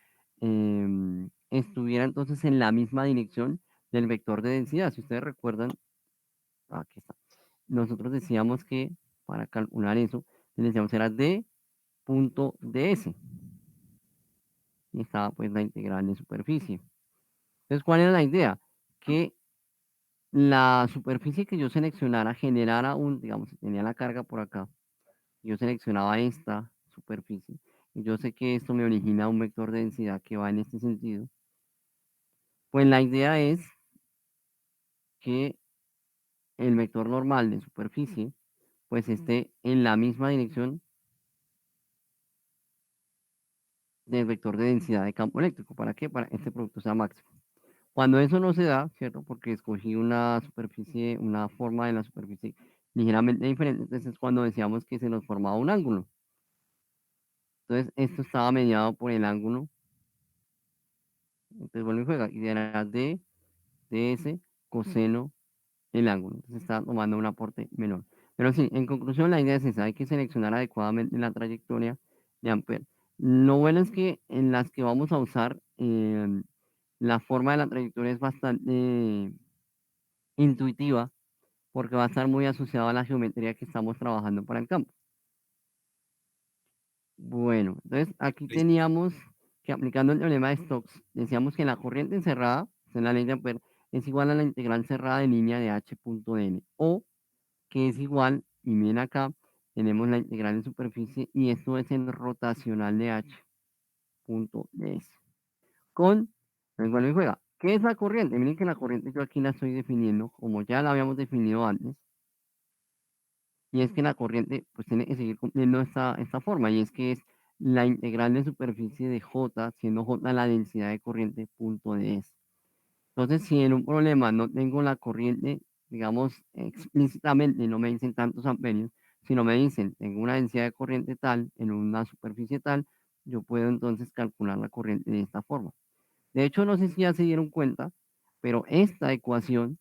estuviera entonces en la misma dirección del vector de densidad. Si ustedes recuerdan, aquí está. Nosotros decíamos que para calcular eso, decíamos era d punto ds. Y estaba pues la integral de superficie. Entonces, ¿cuál era la idea? Que la superficie que yo seleccionara generara digamos, si tenía la carga por acá, yo seleccionaba esta superficie, y yo sé que esto me origina un vector de densidad que va en este sentido, pues la idea es que el vector normal de superficie, pues esté en la misma dirección del vector de densidad de campo eléctrico. ¿Para qué? Para que este producto sea máximo. Cuando eso no se da, ¿cierto? Porque escogí una superficie, una forma de la superficie ligeramente diferente, entonces es cuando decíamos que se nos formaba un ángulo. Entonces, esto estaba mediado por el ángulo, entonces vuelve y juega, y era d, ds, coseno del ángulo. Entonces estaba tomando un aporte menor. Pero sí, en conclusión, la idea es esa, hay que seleccionar adecuadamente la trayectoria de Ampere. Lo bueno es que en las que vamos a usar, la forma de la trayectoria es bastante intuitiva, porque va a estar muy asociado a la geometría que estamos trabajando para el campo. Bueno, entonces aquí Listo. teníamos que aplicando el teorema de Stokes, decíamos que la corriente encerrada, en la ley de Ampere, es igual a la integral cerrada de línea de h punto de n, o que es igual, y miren acá, tenemos la integral en superficie, y esto es el rotacional de h punto de s, con, el igual y juega. ¿Qué es la corriente? Miren que la corriente yo aquí la estoy definiendo, como ya la habíamos definido antes, y es que la corriente pues tiene que seguir cumpliendo esta forma, y es que es la integral de superficie de J, siendo J la densidad de corriente, punto de S. Entonces, si en un problema no tengo la corriente, digamos, explícitamente, no me dicen tantos amperios, sino me dicen, tengo una densidad de corriente tal, en una superficie tal, yo puedo entonces calcular la corriente de esta forma. De hecho, no sé si ya se dieron cuenta, pero esta ecuación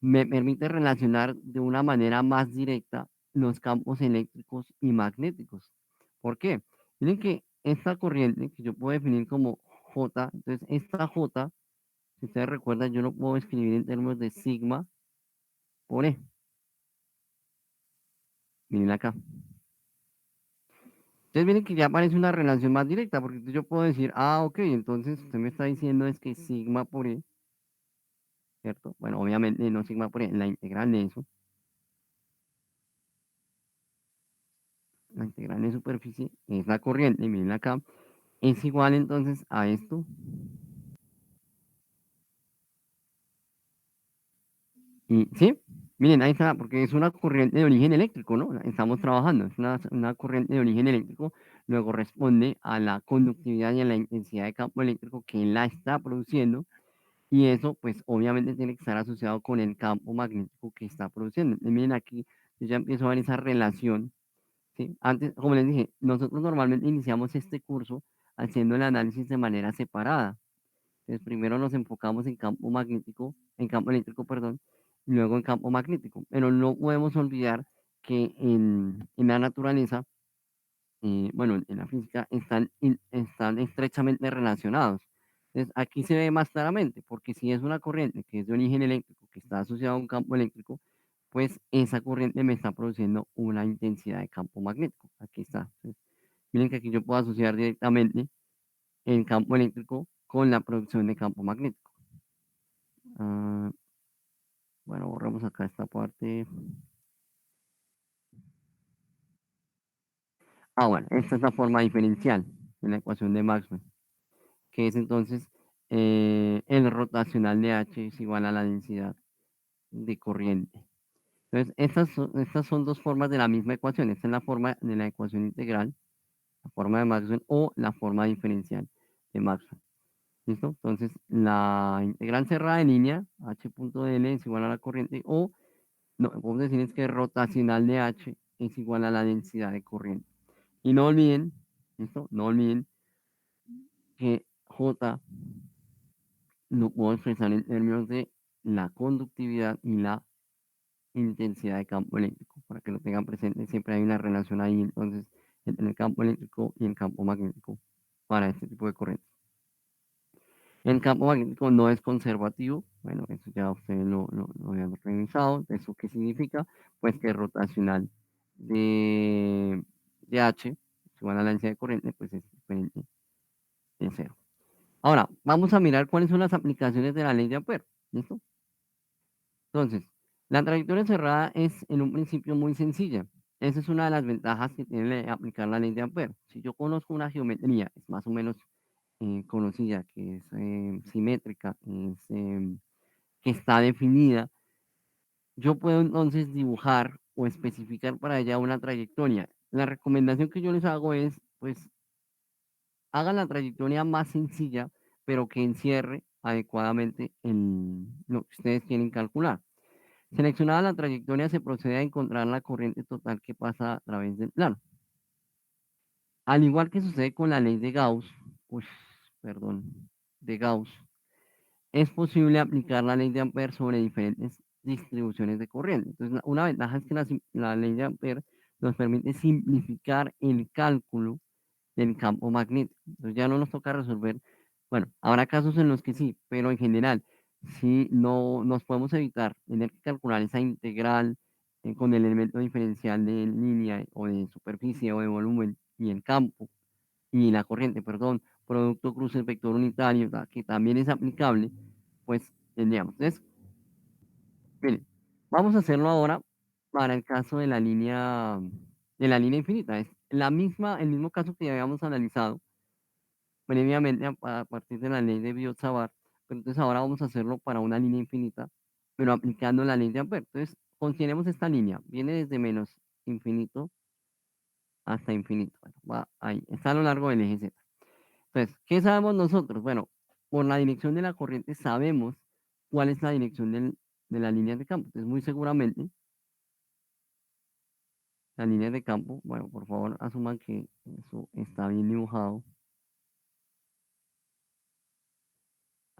me permite relacionar de una manera más directa los campos eléctricos y magnéticos. ¿Por qué? Miren que esta corriente que yo puedo definir como J, entonces esta J, si ustedes recuerdan, yo lo puedo escribir en términos de sigma por E. Miren acá. Entonces miren que ya aparece una relación más directa, porque yo puedo decir, ah, ok, entonces usted me está diciendo es que sigma por E, ¿cierto? Bueno, obviamente no sigma por E, la integral de eso, la integral de superficie es la corriente, miren acá, es igual entonces a esto. Y sí, miren, ahí está, porque es una corriente de origen eléctrico, ¿no? Estamos trabajando, es una corriente de origen eléctrico, luego responde a la conductividad y a la intensidad de campo eléctrico que la está produciendo, y eso, pues, obviamente tiene que estar asociado con el campo magnético que está produciendo. Y miren aquí, yo ya empiezo a ver esa relación, ¿sí? Antes, como les dije, nosotros normalmente iniciamos este curso haciendo el análisis de manera separada. Entonces, primero nos enfocamos en campo magnético, en campo eléctrico, perdón, y luego en campo magnético. Pero no podemos olvidar que en la naturaleza, bueno, en la física, están estrechamente relacionados. Entonces, aquí se ve más claramente, porque si es una corriente que es de origen eléctrico, que está asociada a un campo eléctrico, pues esa corriente me está produciendo una intensidad de campo magnético. Aquí está. Entonces, miren que aquí yo puedo asociar directamente el campo eléctrico con la producción de campo magnético. Ah, bueno, borramos acá esta parte. Ah, bueno, esta es la forma diferencial de la ecuación de Maxwell, que es entonces el rotacional de H es igual a la densidad de corriente. Entonces, estas son dos formas de la misma ecuación. Esta es la forma de la ecuación integral, la forma de Maxwell o la forma diferencial de Maxwell. ¿Listo? Entonces, la integral cerrada de línea, H punto de L es igual a la corriente, o no, podemos decir es que rotacional de H es igual a la densidad de corriente. Y no olviden, ¿listo? No olviden que J lo puedo expresar en términos de la conductividad y la intensidad de campo eléctrico. Para que lo tengan presente, siempre hay una relación ahí entonces entre el campo eléctrico y el campo magnético para este tipo de corriente. El campo magnético no es conservativo, bueno, eso ya ustedes lo habían revisado. ¿Eso qué significa? Pues que rotacional de H, si van a la densidad de corriente, pues es diferente de cero. Ahora, vamos a mirar cuáles son las aplicaciones de la ley de Ampere. ¿Listo? Entonces, la trayectoria cerrada es en un principio muy sencilla. Esa es una de las ventajas que tiene aplicar la ley de Ampere. Si yo conozco una geometría, es más o menos conocida, que es simétrica, que está definida, yo puedo entonces dibujar o especificar para ella una trayectoria. La recomendación que yo les hago es, pues, hagan la trayectoria más sencilla, pero que encierre adecuadamente lo que ustedes quieren calcular. Seleccionada la trayectoria, se procede a encontrar la corriente total que pasa a través del plano. Al igual que sucede con la ley de Gauss, uy, perdón, de Gauss, es posible aplicar la ley de Ampere sobre diferentes distribuciones de corriente. Entonces, una ventaja es que la ley de Ampere nos permite simplificar el cálculo del campo magnético. Entonces, ya no nos toca resolver, bueno, habrá casos en los que sí, pero en general, si no nos podemos evitar tener que calcular esa integral con el elemento diferencial de línea o de superficie o de volumen y el campo y la corriente, perdón, producto cruces vector unitario, que también es aplicable, pues tendríamos. Entonces, miren, vamos a hacerlo ahora para el caso de la línea infinita. Es el mismo caso que ya habíamos analizado previamente a partir de la ley de Biot-Savart, pero entonces ahora vamos a hacerlo para una línea infinita, pero aplicando la ley de Ampère. Entonces, consideremos esta línea, viene desde menos infinito hasta infinito. Bueno, va ahí, está a lo largo del eje Z. Entonces, ¿qué sabemos nosotros? Bueno, por la dirección de la corriente sabemos cuál es la dirección de la línea de campo. Entonces, muy seguramente, la línea de campo, bueno, por favor, asuman que eso está bien dibujado.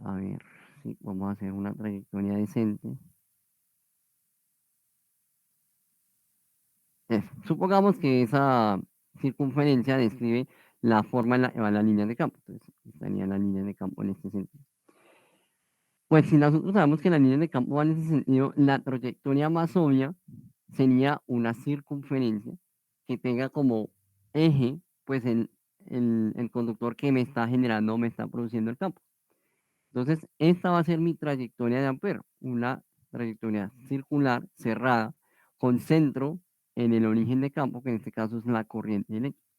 A ver, sí, vamos a hacer una trayectoria decente. Supongamos que esa circunferencia describe la forma en la que va la línea de campo. Entonces, estaría la línea de campo en este sentido. Pues si nosotros sabemos que la línea de campo va en ese sentido, la trayectoria más obvia sería una circunferencia que tenga como eje, pues el conductor que me está generando, me está produciendo el campo. Entonces, esta va a ser mi trayectoria de Ampere, una trayectoria circular, cerrada, con centro en el origen de campo, que en este caso es la corriente eléctrica.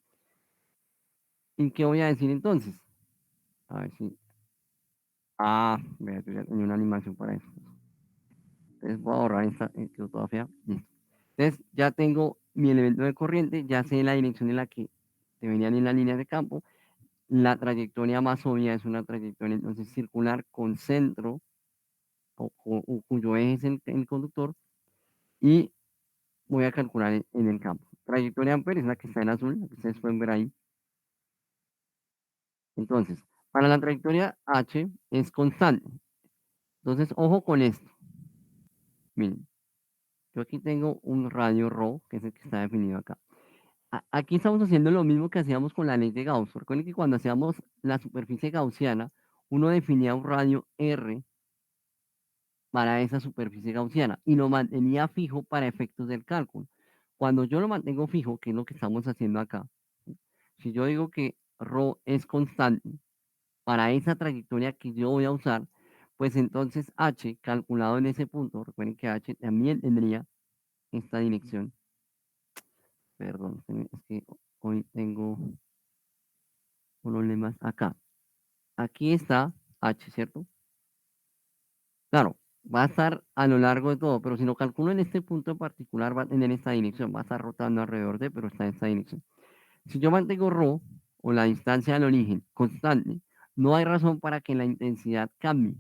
¿Y qué voy a decir entonces? A ver si... Ah, vea, yo ya tenía una animación para eso. Entonces voy a borrar esta, quedó toda fea. Listo. Entonces ya tengo mi elemento de corriente, ya sé la dirección en la que deberían ir las líneas de campo. La trayectoria más obvia es una trayectoria entonces circular con centro o cuyo eje es el conductor y voy a calcular en el campo. Trayectoria Ampere es la que está en azul, la que ustedes pueden ver ahí. Entonces, para la trayectoria H es constante. Entonces, ojo con esto. Miren, yo aquí tengo un radio ρ, que es el que está definido acá. Aquí estamos haciendo lo mismo que hacíamos con la ley de Gauss. Recuerden que cuando hacíamos la superficie gaussiana, uno definía un radio R para esa superficie gaussiana y lo mantenía fijo para efectos del cálculo. Cuando yo lo mantengo fijo, que es lo que estamos haciendo acá, ¿sí? Si yo digo que ρ es constante para esa trayectoria que yo voy a usar, pues entonces h calculado en ese punto, recuerden que h también tendría esta dirección. Perdón, es que hoy tengo problemas acá. Aquí está h, ¿cierto? Claro, va a estar a lo largo de todo, pero si lo calculo en este punto en particular, va a tener esta dirección, va a estar rotando alrededor de, pero está en esta dirección. Si yo mantengo ρ, o la distancia del origen, constante, no hay razón para que la intensidad cambie.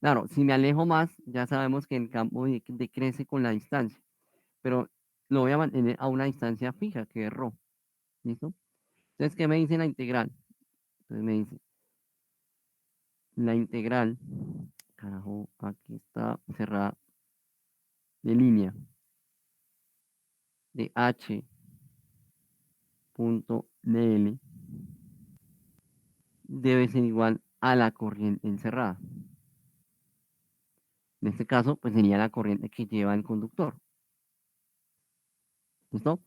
Claro, si me alejo más, ya sabemos que el campo decrece con la distancia, pero lo voy a mantener a una distancia fija, que es ρ. ¿Listo? Entonces, ¿qué me dice la integral? Entonces me dice, la integral, carajo, aquí está cerrada, de línea de h punto dl debe ser igual a la corriente encerrada. En este caso, pues sería la corriente que lleva el conductor. ¿Listo?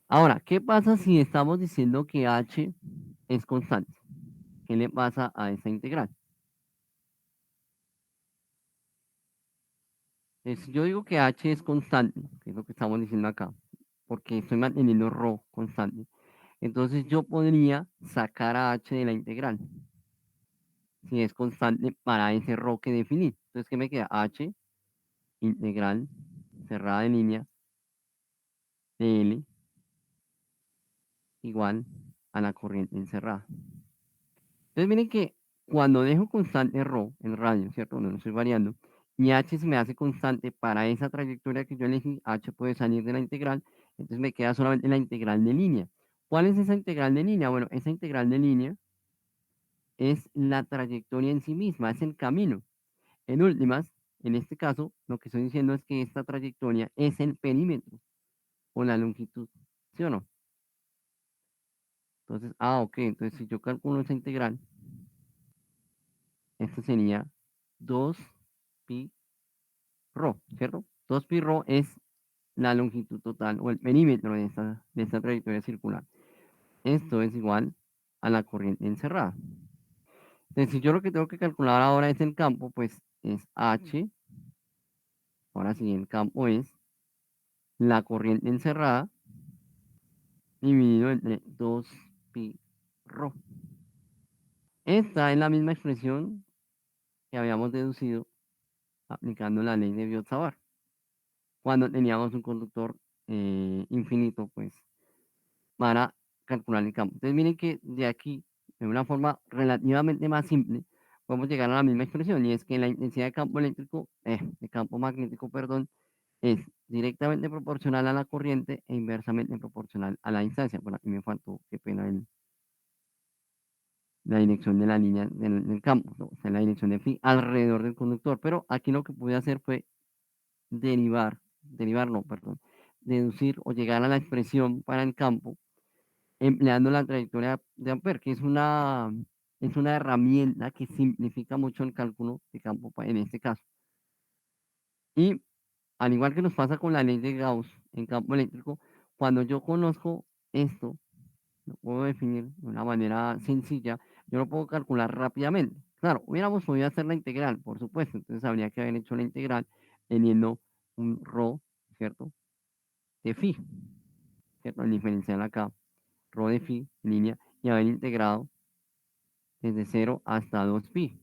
Ahora, ¿qué pasa si estamos diciendo que h es constante? ¿Qué le pasa a esta integral? Si yo digo que h es constante, que es lo que estamos diciendo acá, porque estoy manteniendo ρ constante, entonces yo podría sacar a h de la integral, si es constante para ese ρ que definí. Entonces, ¿qué me queda? H integral cerrada de línea de L igual a la corriente encerrada. Entonces miren que cuando dejo constante ρ en radio, ¿cierto? Donde no estoy variando, y h se me hace constante para esa trayectoria que yo elegí, h puede salir de la integral, entonces me queda solamente la integral de línea. ¿Cuál es esa integral de línea? Bueno, esa integral de línea es la trayectoria en sí misma, es el camino. En últimas, en este caso, lo que estoy diciendo es que esta trayectoria es el perímetro o la longitud, ¿sí o no? Entonces, ok, entonces si yo calculo esa integral, esto sería 2 pi rho, ¿cierto? 2 pi rho es la longitud total o el perímetro de esta trayectoria circular. Esto es igual a la corriente encerrada. Entonces, si yo lo que tengo que calcular ahora es el campo, pues es H. Ahora sí, el campo es la corriente encerrada dividido entre 2 pi rho. Esta es la misma expresión que habíamos deducido aplicando la ley de Biot-Savart. Cuando teníamos un conductor infinito, pues para calcular el campo. Entonces miren que de aquí, de una forma relativamente más simple, podemos llegar a la misma expresión y es que la intensidad de campo eléctrico, de campo magnético, perdón, es directamente proporcional a la corriente e inversamente proporcional a la distancia. Bueno, aquí me faltó, qué pena, la dirección de la línea del campo, ¿no? O sea, la dirección de phi alrededor del conductor. Pero aquí lo que pude hacer fue derivar no, perdón, deducir o llegar a la expresión para el campo empleando la trayectoria de Ampere, que es una herramienta que simplifica mucho el cálculo de campo en este caso. Y al igual que nos pasa con la ley de Gauss en campo eléctrico, cuando yo conozco esto, lo puedo definir de una manera sencilla, yo lo puedo calcular rápidamente. Claro, hubiéramos podido hacer la integral, por supuesto, entonces habría que haber hecho la integral teniendo un rho, ¿cierto? De phi, ¿cierto? El diferencial acá, rho de phi, línea, y haber integrado desde 0 hasta 2pi.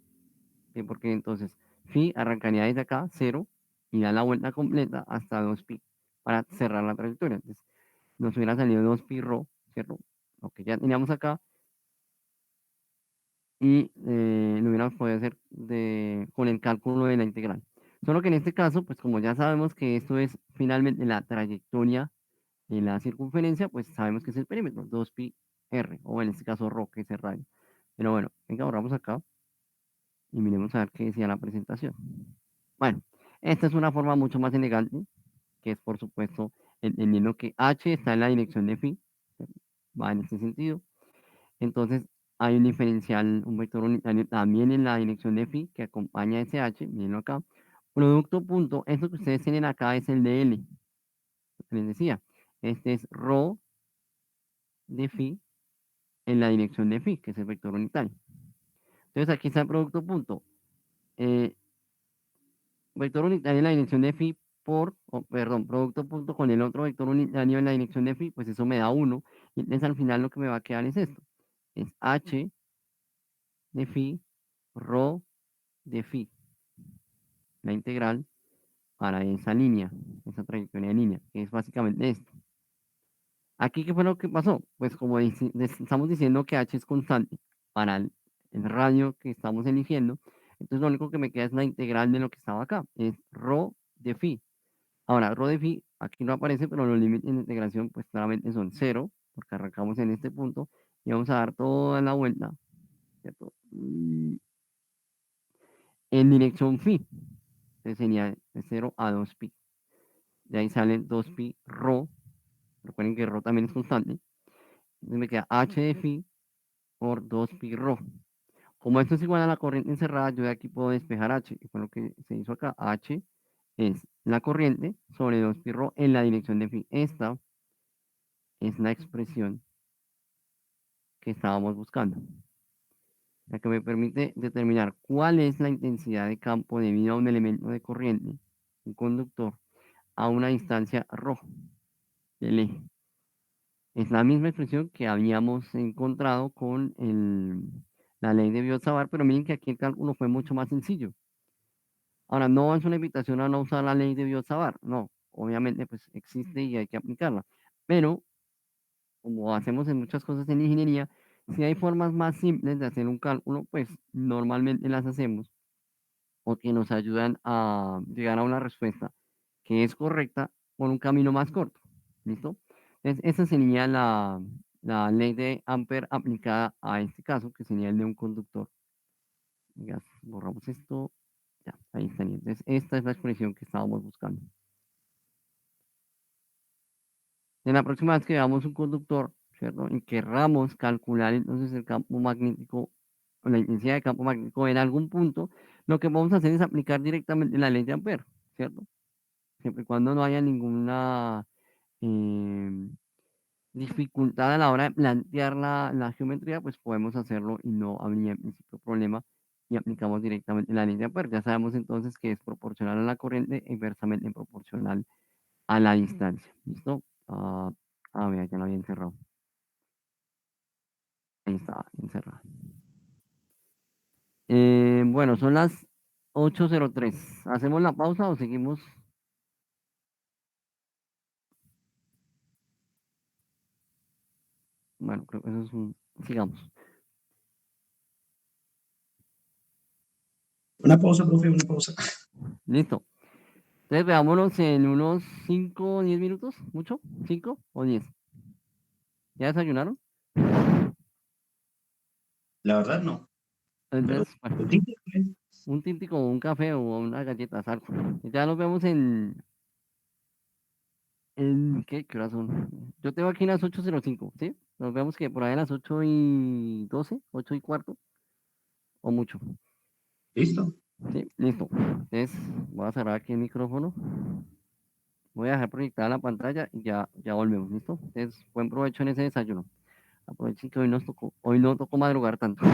¿Sí? Porque entonces phi arrancaría desde acá, 0, y da la vuelta completa hasta 2pi para cerrar la trayectoria. Entonces nos hubiera salido 2pi rho, ¿cierto? Lo que ya teníamos acá, y lo hubiéramos podido hacer con el cálculo de la integral. Solo que en este caso, pues como ya sabemos que esto es finalmente la trayectoria de la circunferencia, pues sabemos que es el perímetro, 2pi r, o en este caso rho, que es el radio. Pero bueno, venga, borramos acá y miremos a ver qué decía la presentación. Bueno, esta es una forma mucho más elegante, que es por supuesto entendiendo que h está en la dirección de phi, va en este sentido. Entonces hay un diferencial, un vector unitario también en la dirección de phi que acompaña a ese h, mirenlo acá. Producto punto, esto que ustedes tienen acá es el de L, lo que les decía. Este es rho de phi en la dirección de phi, que es el vector unitario. Entonces aquí está el producto punto. Eh, Vector unitario en la dirección de phi perdón, producto punto con el otro vector unitario en la dirección de phi, pues eso me da 1. Y entonces al final lo que me va a quedar es esto. Es h de phi, rho de phi, la integral para esa línea, esa trayectoria de línea, que es básicamente esto. Aquí, ¿qué fue lo que pasó? Pues como estamos diciendo que h es constante para el radio que estamos eligiendo, entonces lo único que me queda es la integral de lo que estaba acá, es rho de phi. Ahora, rho de phi, aquí no aparece, pero los límites de integración, pues claramente son 0, porque arrancamos en este punto, y vamos a dar toda la vuelta, ¿cierto? En dirección phi, entonces sería de 0 a 2pi. De ahí salen 2pi rho, recuerden que rho también es constante, entonces me queda h de phi por 2pi rho. Como esto es igual a la corriente encerrada, yo de aquí puedo despejar h, y fue lo que se hizo acá. H es la corriente sobre 2pi rho en la dirección de phi. Esta es la expresión que estábamos buscando, la que me permite determinar cuál es la intensidad de campo debido a un elemento de corriente, un conductor, a una distancia rho del eje. Es la misma expresión que habíamos encontrado con la ley de Biot-Savart, pero miren que aquí el cálculo fue mucho más sencillo. Ahora, no es una invitación a no usar la ley de Biot-Savart, no, obviamente pues existe y hay que aplicarla, pero como hacemos en muchas cosas en ingeniería, si hay formas más simples de hacer un cálculo, pues normalmente las hacemos o que nos ayudan a llegar a una respuesta que es correcta por un camino más corto. ¿Listo? Entonces, esa sería la ley de Ampere aplicada a este caso, que sería el de un conductor. Ya, borramos esto. Ya, ahí está. Entonces, esta es la expresión que estábamos buscando. En la próxima vez que veamos un conductor, ¿cierto? Y querramos calcular entonces el campo magnético o la intensidad de campo magnético en algún punto, lo que vamos a hacer es aplicar directamente la ley de Ampere, ¿cierto? Siempre y cuando no haya ninguna em, dificultad a la hora de plantear la geometría, pues podemos hacerlo y no habría en principio problema y aplicamos directamente la ley de Ampere. Ya sabemos entonces que es proporcional a la corriente e inversamente proporcional a la distancia. ¿Listo? Mira, ya lo había encerrado. Ahí está, encerrado. Bueno, son las 8:03. ¿Hacemos la pausa o seguimos? Bueno, creo que eso es un... Sigamos. Una pausa, profe, una pausa. Listo. Entonces veámonos en unos 5 o 10 minutos. ¿Mucho? ¿5 o 10? ¿Ya desayunaron? La verdad, no. Pero Entonces, bueno, sí, profe. un tintico, un café o una galleta, algo. Ya nos vemos ¿qué horas son? Yo tengo aquí las 8:05, ¿sí? Nos vemos que por ahí a las 8:12, 8:15, o mucho. Listo. Sí, listo. Entonces, voy a cerrar aquí el micrófono. Voy a dejar proyectada la pantalla y ya volvemos, ¿listo? Entonces, buen provecho en ese desayuno. Aprovechen que hoy no tocó madrugar tanto.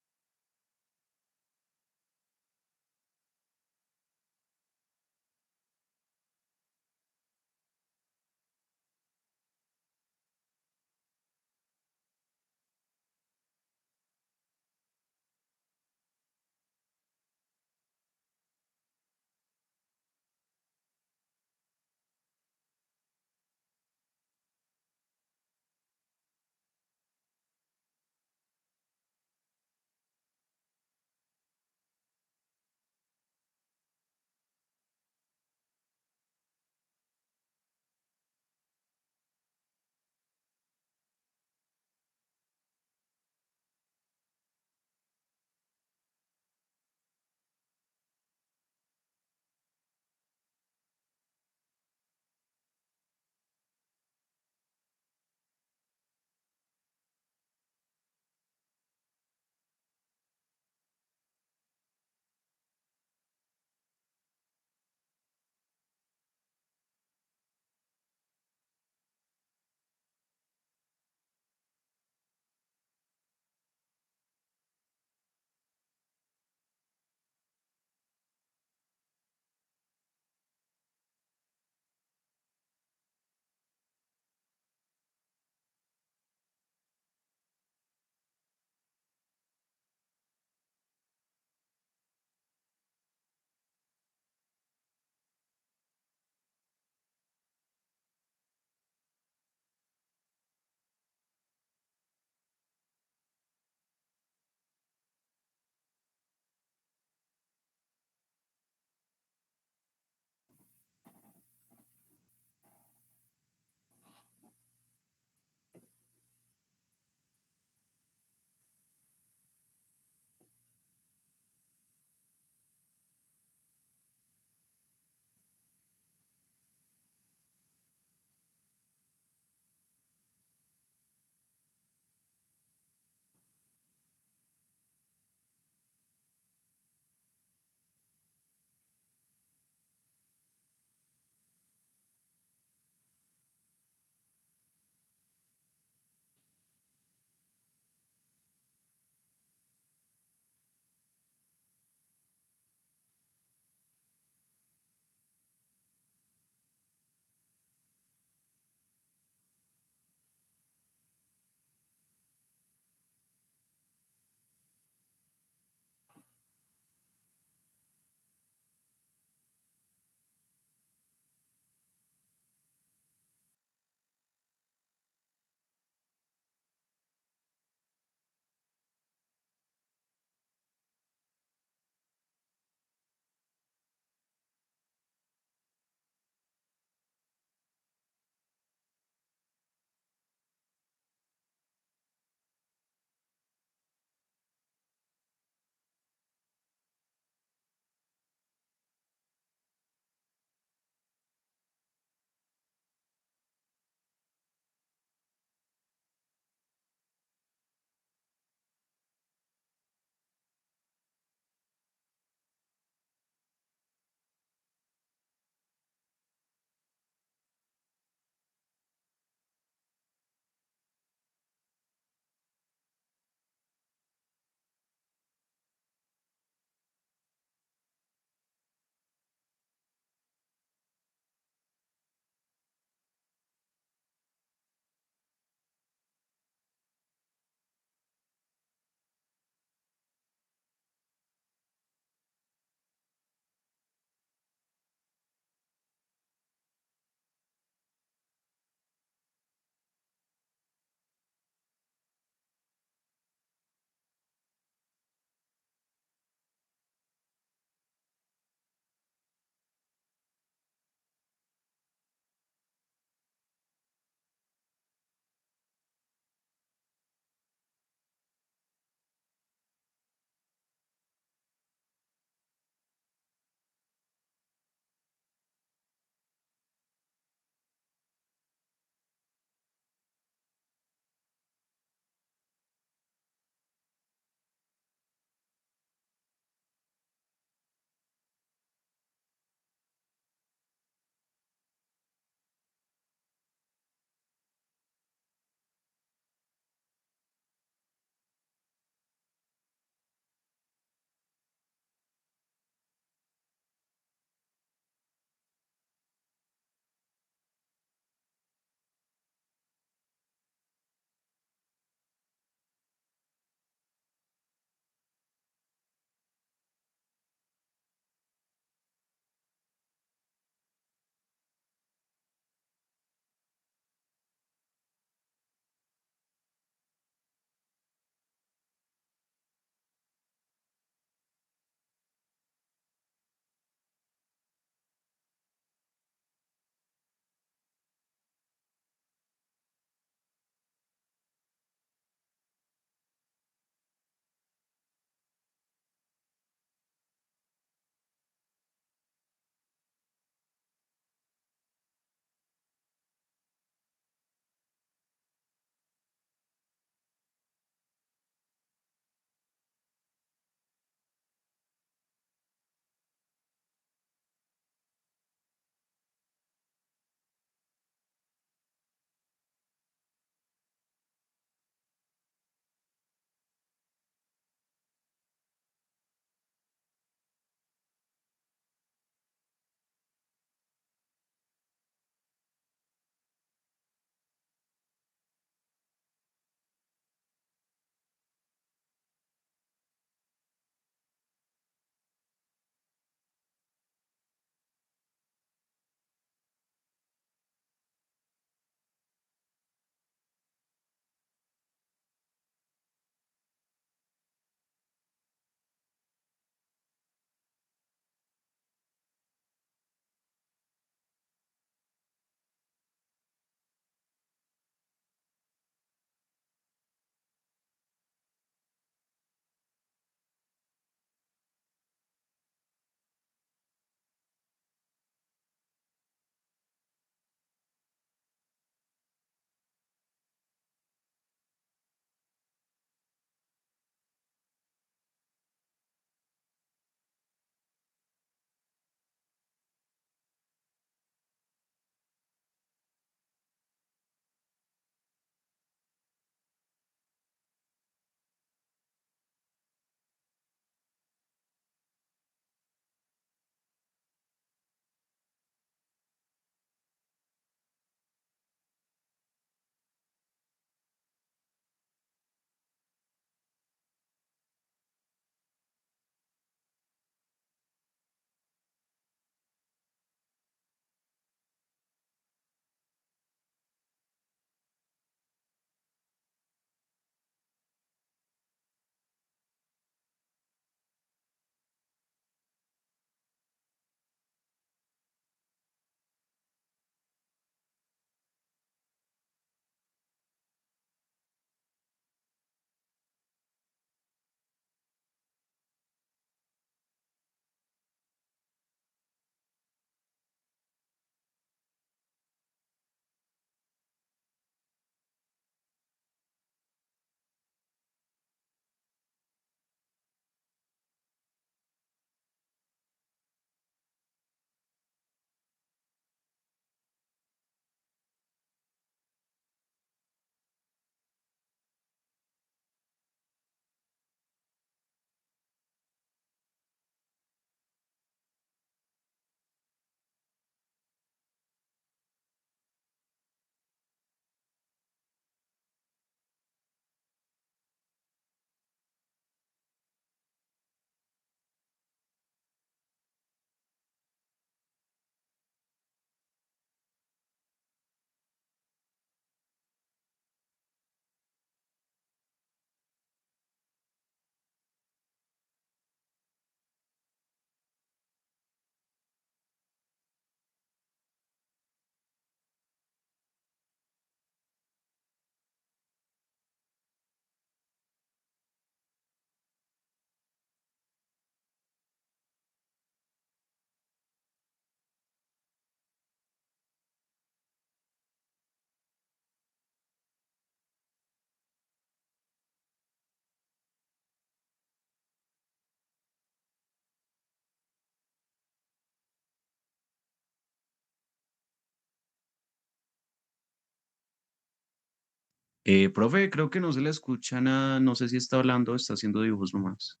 Profe, creo que no se le escucha nada, no sé si está hablando o está haciendo dibujos nomás.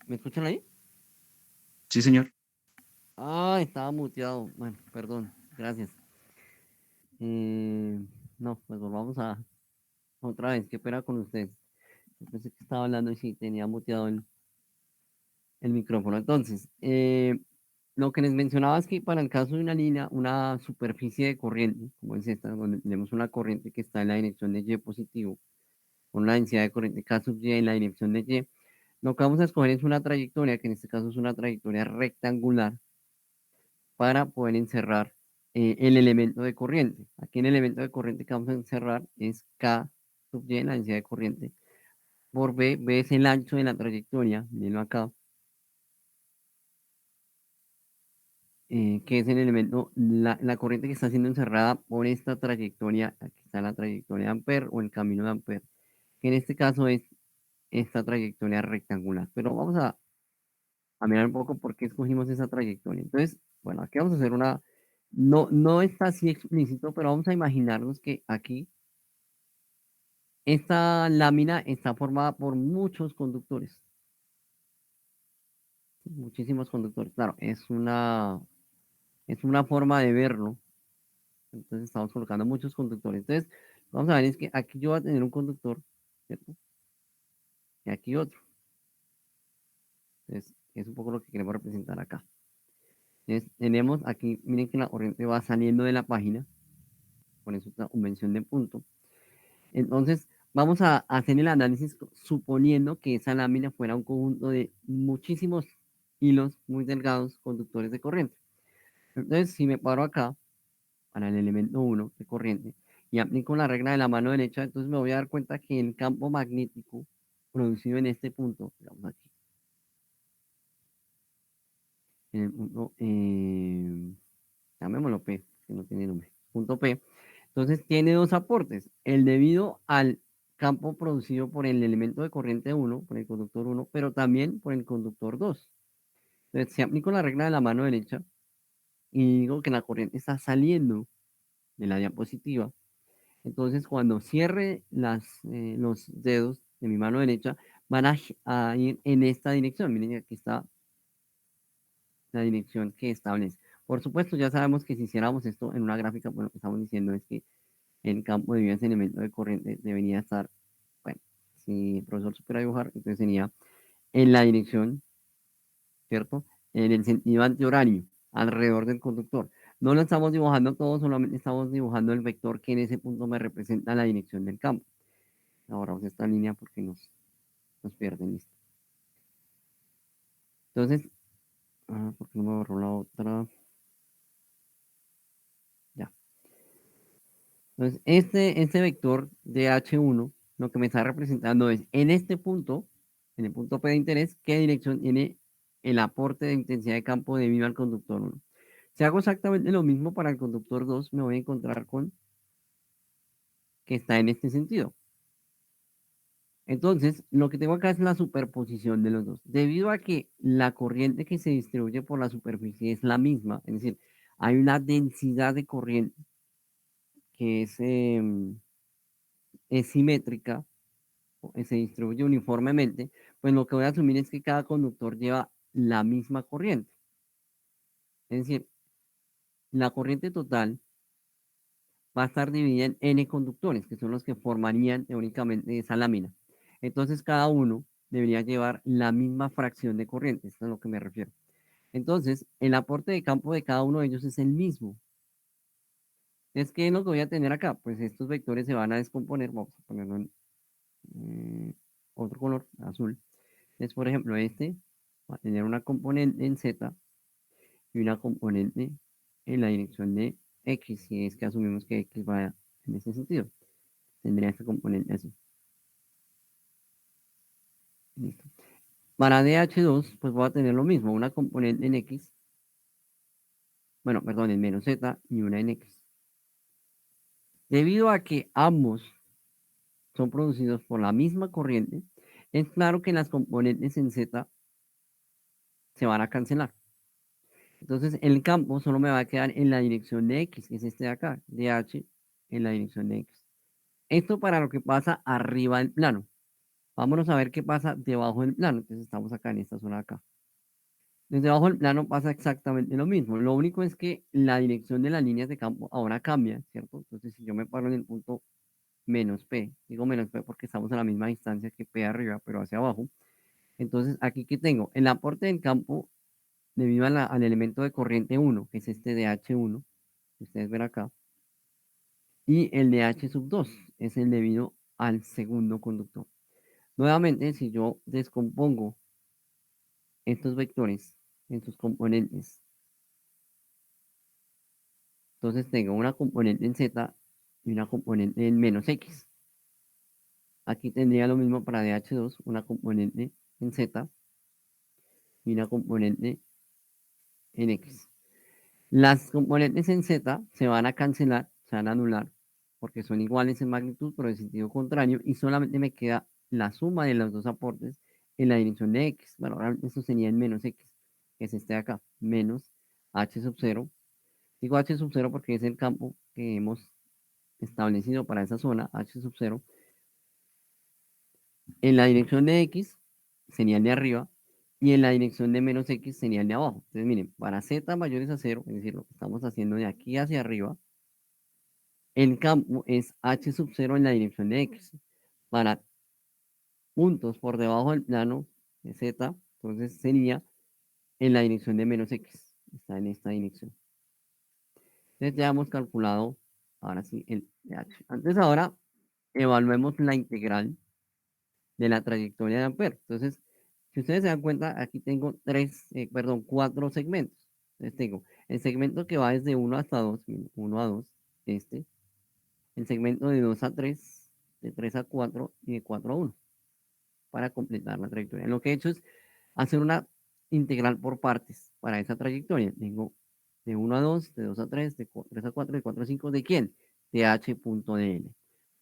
¿Me escuchan ahí? Sí, señor. Ah, estaba muteado. Bueno, perdón, gracias. Eh, no, pues volvamos a otra vez. Qué pena con ustedes. Yo pensé que estaba hablando y sí, tenía muteado el micrófono. Entonces, lo que les mencionaba es que para el caso de una línea, una superficie de corriente, como es esta, donde tenemos una corriente que está en la dirección de Y positivo, con una densidad de corriente K sub Y en la dirección de Y, lo que vamos a escoger es una trayectoria, que en este caso es una trayectoria rectangular, para poder encerrar el elemento de corriente. Aquí el elemento de corriente que vamos a encerrar es K sub Y, la densidad de corriente, por B. B es el ancho de la trayectoria, mirenlo acá, que es el elemento, la corriente que está siendo encerrada por esta trayectoria. Aquí está la trayectoria de Ampere o el camino de Ampere, que en este caso es esta trayectoria rectangular. Pero vamos a mirar un poco por qué escogimos esa trayectoria. Entonces, bueno, aquí vamos a hacer una, no está así explícito, pero vamos a imaginarnos que aquí esta lámina está formada por muchos conductores, ¿sí? Muchísimos conductores. Claro, es una forma de verlo. Entonces estamos colocando muchos conductores. Entonces, vamos a ver, es que aquí yo voy a tener un conductor, ¿cierto? Y aquí otro. Entonces, es un poco lo que queremos representar acá. Entonces, tenemos aquí, miren que la corriente va saliendo de la página, por eso es la convención de punto. Entonces, vamos a hacer el análisis suponiendo que esa lámina fuera un conjunto de muchísimos hilos muy delgados conductores de corriente. Entonces, si me paro acá, para el elemento 1 de corriente, y aplico la regla de la mano derecha, entonces me voy a dar cuenta que el campo magnético producido en este punto, digamos aquí, en el punto, llamémoslo P, que no tiene nombre, punto P, entonces tiene dos aportes, el debido al campo producido por el elemento de corriente 1, por el conductor 1, pero también por el conductor 2. Entonces, si aplico la regla de la mano derecha y digo que la corriente está saliendo de la diapositiva, entonces, cuando cierre los dedos de mi mano derecha, van a ir en esta dirección. Miren, aquí está la dirección que establece. Por supuesto, ya sabemos que si hiciéramos esto en una gráfica, pues lo que estamos diciendo es que el campo de ese elemento de corriente debería estar, bueno, si el profesor supiera dibujar, entonces sería en la dirección, ¿cierto? En el sentido antihorario, alrededor del conductor. No lo estamos dibujando todo, solamente estamos dibujando el vector que en ese punto me representa la dirección del campo. Ahorramos esta línea porque nos pierden, listo. Entonces, ¿por qué no me borró la otra? Ya. Entonces, este vector de H1, lo que me está representando es en este punto, en el punto P de interés, qué dirección tiene el aporte de intensidad de campo debido al conductor 1. Si hago exactamente lo mismo para el conductor 2, me voy a encontrar con que está en este sentido. Entonces, lo que tengo acá es la superposición de los dos. Debido a que la corriente que se distribuye por la superficie es la misma, es decir, hay una densidad de corriente que es simétrica, se distribuye uniformemente, pues lo que voy a asumir es que cada conductor lleva la misma corriente. Es decir, la corriente total va a estar dividida en n conductores, que son los que formarían teóricamente esa lámina. Entonces, cada uno debería llevar la misma fracción de corriente, esto es a lo que me refiero. Entonces, el aporte de campo de cada uno de ellos es el mismo. ¿Qué es lo que voy a tener acá? Pues estos vectores se van a descomponer, vamos a ponerlo en otro color, azul. Entonces, por ejemplo, este va a tener una componente en Z y una componente en la dirección de X, si es que asumimos que X va en ese sentido. Tendría esta componente así. Listo. Para DH2, pues voy a tener lo mismo, una componente en X, bueno, perdón, en menos Z y una en X. Debido a que ambos son producidos por la misma corriente, es claro que las componentes en Z se van a cancelar. Entonces, el campo solo me va a quedar en la dirección de X, que es este de acá, de H en la dirección de X. Esto para lo que pasa arriba del plano. Vámonos a ver qué pasa debajo del plano. Entonces estamos acá en esta zona de acá. Desde abajo del plano pasa exactamente lo mismo. Lo único es que la dirección de las líneas de campo ahora cambia, ¿cierto? Entonces, si yo me paro en el punto menos P, digo menos P porque estamos a la misma distancia que P arriba, pero hacia abajo. Entonces, aquí que tengo el aporte del campo debido al elemento de corriente 1, que es este de H1, que ustedes ven acá, y el de H sub 2 es el debido al segundo conductor. Nuevamente, si yo descompongo estos vectores en sus componentes, entonces tengo una componente en Z y una componente en menos X. Aquí tendría lo mismo para DH2, una componente en Z y una componente en X. Las componentes en Z se van a cancelar, se van a anular, porque son iguales en magnitud, pero en sentido contrario, y solamente me queda la suma de los dos aportes en la dirección de X. Bueno, realmente esto sería en menos X, que es este de acá, menos H sub 0. Digo H sub 0 porque es el campo que hemos establecido para esa zona, H sub 0. En la dirección de X sería el de arriba, y en la dirección de menos X sería el de abajo. Entonces, miren, para Z mayores a 0, es decir, lo que estamos haciendo de aquí hacia arriba, el campo es H sub 0 en la dirección de X. Para puntos por debajo del plano de Z, entonces sería en la dirección de menos X. Está en esta dirección. Entonces ya hemos calculado, ahora sí, el de H. Antes ahora, evaluemos la integral de la trayectoria de Ampere. Entonces, si ustedes se dan cuenta, aquí tengo cuatro segmentos. Entonces tengo el segmento que va desde 1 hasta 2, 1 a 2, este, el segmento de 2 a 3, de 3 a 4 y de 4 a 1, para completar la trayectoria. Lo que he hecho es hacer una integral por partes para esa trayectoria. Tengo de 1 a 2, de 2 a 3, de 3 a 4, de 4 a 5, ¿de quién? De h.dl.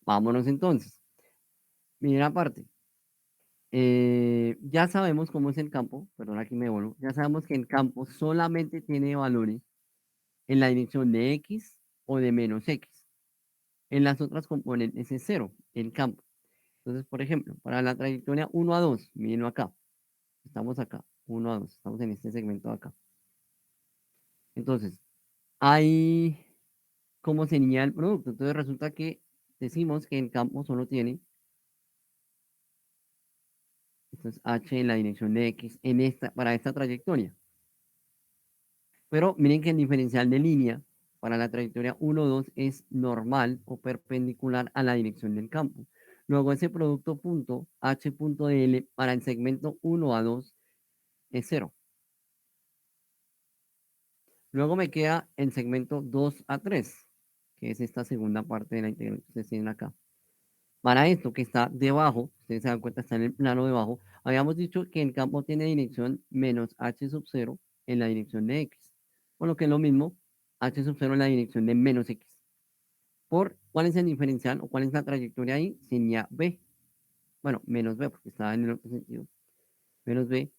Vámonos entonces. Primera parte. Ya sabemos cómo es el campo, perdón, aquí me vuelvo. Ya sabemos que el campo solamente tiene valores en la dirección de X o de menos X. En las otras componentes es cero, el campo. Entonces, por ejemplo, para la trayectoria 1 a 2, mírenlo acá. Estamos acá, 1 a 2, estamos en este segmento de acá. Entonces, hay cómo sería el producto. Entonces, resulta que decimos que el campo solo tiene, esto es H en la dirección de X en para esta trayectoria. Pero miren que el diferencial de línea para la trayectoria 1, 2 es normal o perpendicular a la dirección del campo. Luego ese producto punto h.dl para el segmento 1 a 2 es 0. Luego me queda el segmento 2 a 3, que es esta segunda parte de la integral que ustedes tienen acá. Para esto que está debajo, ustedes se dan cuenta, está en el plano debajo, habíamos dicho que el campo tiene dirección menos h sub 0 en la dirección de x, por lo que es lo mismo h sub 0 en la dirección de menos x. ¿Cuál es el diferencial o cuál es la trayectoria ahí? Sería b. Bueno, menos b, porque estaba en el otro sentido. Menos b.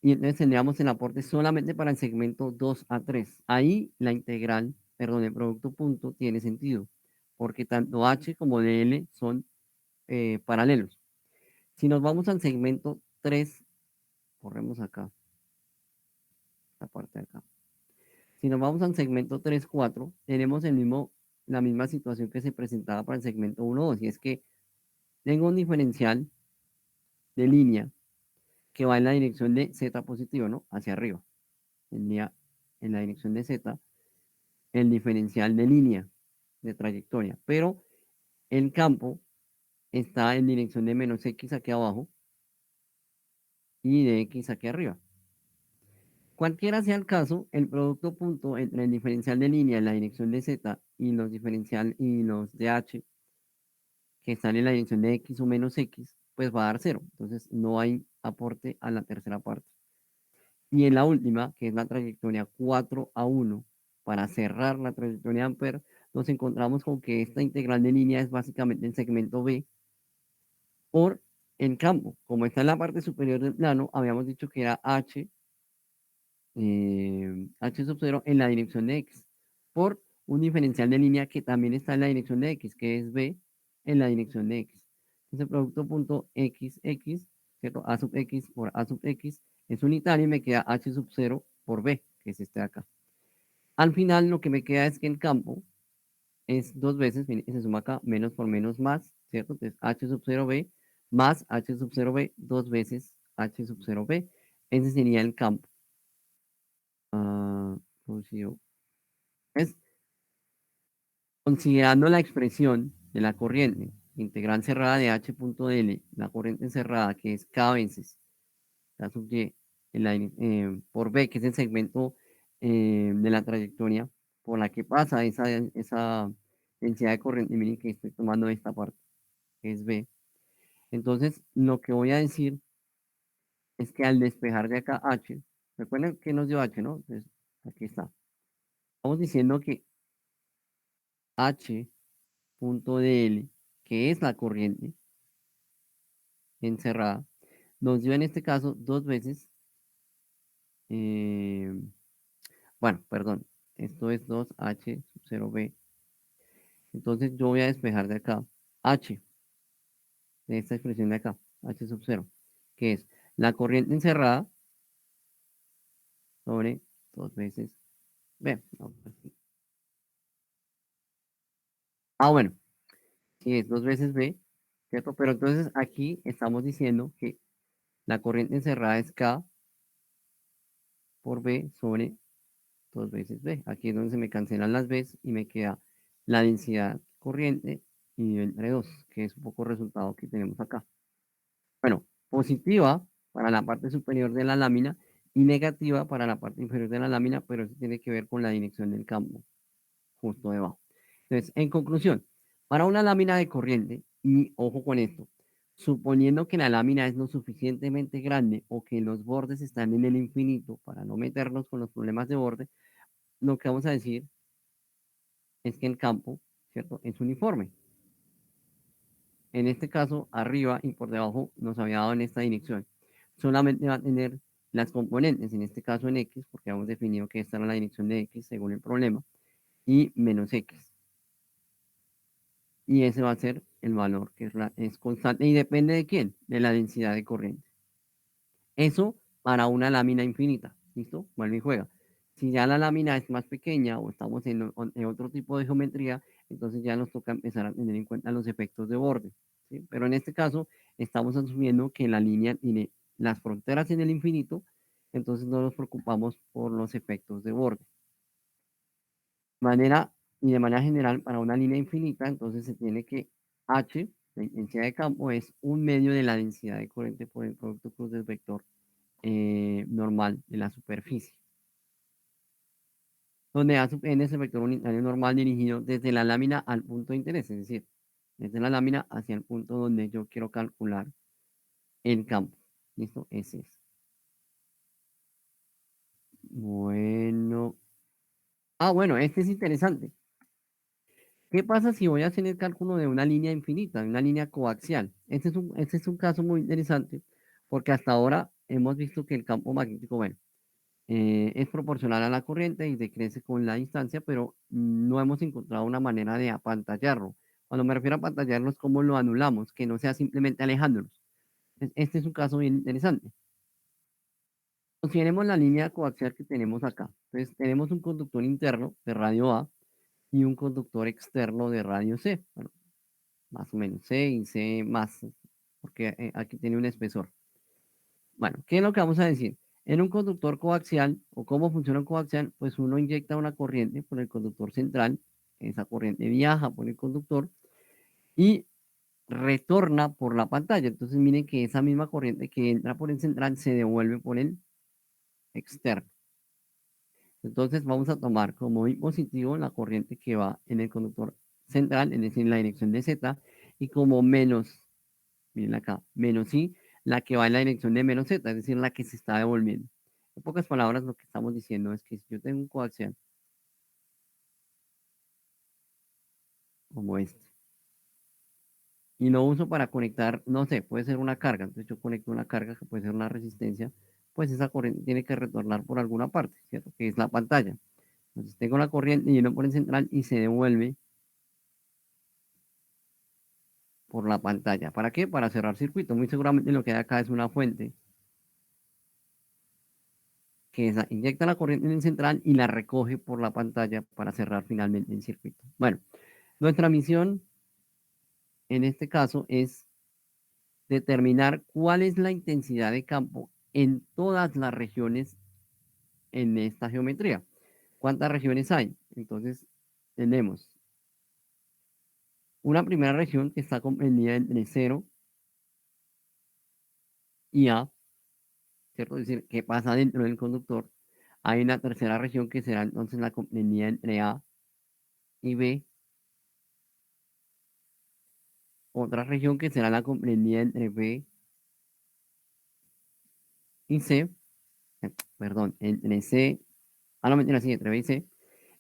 Y entonces tendríamos el aporte solamente para el segmento 2 a 3. Ahí la integral, perdón, el producto punto tiene sentido, porque tanto h como dl son paralelos. Si nos vamos al segmento 3, corremos acá, esta parte de acá. Si nos vamos al segmento 3, 4, tenemos la misma situación que se presentaba para el segmento 1, 2, y es que tengo un diferencial de línea que va en la dirección de z positivo, ¿no? Hacia arriba. En la dirección de z, el diferencial de línea de trayectoria, pero el campo está en dirección de menos x aquí abajo y de x aquí arriba. Cualquiera sea el caso, el producto punto entre el diferencial de línea en la dirección de z y los diferencial y los de h que están en la dirección de x o menos x, pues va a dar 0. Entonces no hay aporte a la tercera parte. Y en la última, que es la trayectoria 4 a 1, para cerrar la trayectoria de Ampere, nos encontramos con que esta integral de línea es básicamente el segmento B por el campo. Como está en la parte superior del plano, habíamos dicho que era h h sub 0 en la dirección de x, por un diferencial de línea que también está en la dirección de x, que es b, en la dirección de X. Entonces, el producto punto XX, ¿cierto? A sub X por A sub X es unitario y me queda H sub 0 por B, que es este de acá. Al final, lo que me queda es que el campo es dos veces, se suma acá, menos por menos más, ¿cierto? Entonces, H sub 0B más H sub 0B, dos veces H sub 0B. Ese sería el campo. Es considerando la expresión de la corriente integral cerrada de H punto L, la corriente cerrada que es K veces la sub Y por B, que es el segmento de la trayectoria por la que pasa esa densidad de corriente. Miren que estoy tomando esta parte, que es B. Entonces, lo que voy a decir es que al despejar de acá H, recuerden que nos dio H, ¿no? Entonces, aquí está. Estamos diciendo que H punto dl, que es la corriente encerrada, nos dio en este caso dos veces, eh, bueno, perdón, esto es 2H sub 0B. Entonces yo voy a despejar de acá H, de esta expresión de acá, H sub 0, que es la corriente encerrada sobre dos veces B. No, pues sí. Bueno, sí es dos veces B, ¿cierto? Pero entonces aquí estamos diciendo que la corriente encerrada es K por B sobre dos veces B. Aquí es donde se me cancelan las B's y me queda la densidad corriente y entre 2, que es un poco el resultado que tenemos acá. Bueno, positiva para la parte superior de la lámina y negativa para la parte inferior de la lámina, pero eso tiene que ver con la dirección del campo, justo debajo. Entonces, en conclusión, para una lámina de corriente, y ojo con esto, suponiendo que la lámina es lo suficientemente grande o que los bordes están en el infinito, para no meternos con los problemas de borde, lo que vamos a decir es que el campo, ¿cierto? Es uniforme. En este caso, arriba y por debajo nos había dado en esta dirección. Solamente va a tener las componentes, en este caso en X, porque hemos definido que esta era la dirección de X según el problema, y menos X. Y ese va a ser el valor que es constante y depende de quién, de la densidad de corriente. Eso para una lámina infinita, ¿listo? Vuelve y juega. Si ya la lámina es más pequeña o estamos en otro tipo de geometría, entonces ya nos toca empezar a tener en cuenta los efectos de borde, ¿sí? Pero en este caso estamos asumiendo que la línea tiene las fronteras en el infinito, entonces no nos preocupamos por los efectos de borde. De manera general, para una línea infinita, entonces se tiene que H, la intensidad de campo, es un medio de la densidad de corriente por el producto cruz del vector normal de la superficie, donde A sub n es el vector unitario normal dirigido desde la lámina al punto de interés, es decir, desde la lámina hacia el punto donde yo quiero calcular el campo. ¿Listo? Ese es. Bueno. Bueno, este es interesante. ¿Qué pasa si voy a hacer el cálculo de una línea infinita, de una línea coaxial? Este es un caso muy interesante porque hasta ahora hemos visto que el campo magnético, bueno, es proporcional a la corriente y decrece con la distancia, pero no hemos encontrado una manera de apantallarlo. Cuando me refiero a apantallarlo es cómo lo anulamos, que no sea simplemente alejándonos. Este es un caso bien interesante. Consideremos la línea coaxial que tenemos acá. Entonces, tenemos un conductor interno de radio A y un conductor externo de radio C. Bueno, más o menos C y C más, porque aquí tiene un espesor. Bueno, ¿qué es lo que vamos a decir? En un conductor coaxial, o cómo funciona un coaxial, pues uno inyecta una corriente por el conductor central, esa corriente viaja por el conductor y retorna por la pantalla. Entonces miren que esa misma corriente que entra por el central se devuelve por el externo. Entonces vamos a tomar como I positivo la corriente que va en el conductor central, es decir, en la dirección de Z, y como menos, miren acá, menos I, la que va en la dirección de menos Z, es decir, la que se está devolviendo. En pocas palabras, lo que estamos diciendo es que si yo tengo un coaxial como este, y lo uso para conectar, no sé, puede ser una carga, entonces yo conecto una carga que puede ser una resistencia, pues esa corriente tiene que retornar por alguna parte, ¿cierto? Que es la pantalla. Entonces tengo la corriente, lleno por el central y se devuelve por la pantalla. ¿Para qué? Para cerrar circuito. Muy seguramente lo que hay acá es una fuente que inyecta la corriente en el central y la recoge por la pantalla para cerrar finalmente el circuito. Bueno, nuestra misión en este caso es determinar cuál es la intensidad de campo en todas las regiones en esta geometría. ¿Cuántas regiones hay? Entonces, tenemos una primera región que está comprendida entre 0 y A, ¿cierto? Es decir, que pasa dentro del conductor. Hay una tercera región que será entonces la comprendida entre A y B. Otra región que será la comprendida entre B y C. Perdón, entre C, no mentira, sí, entre B y C.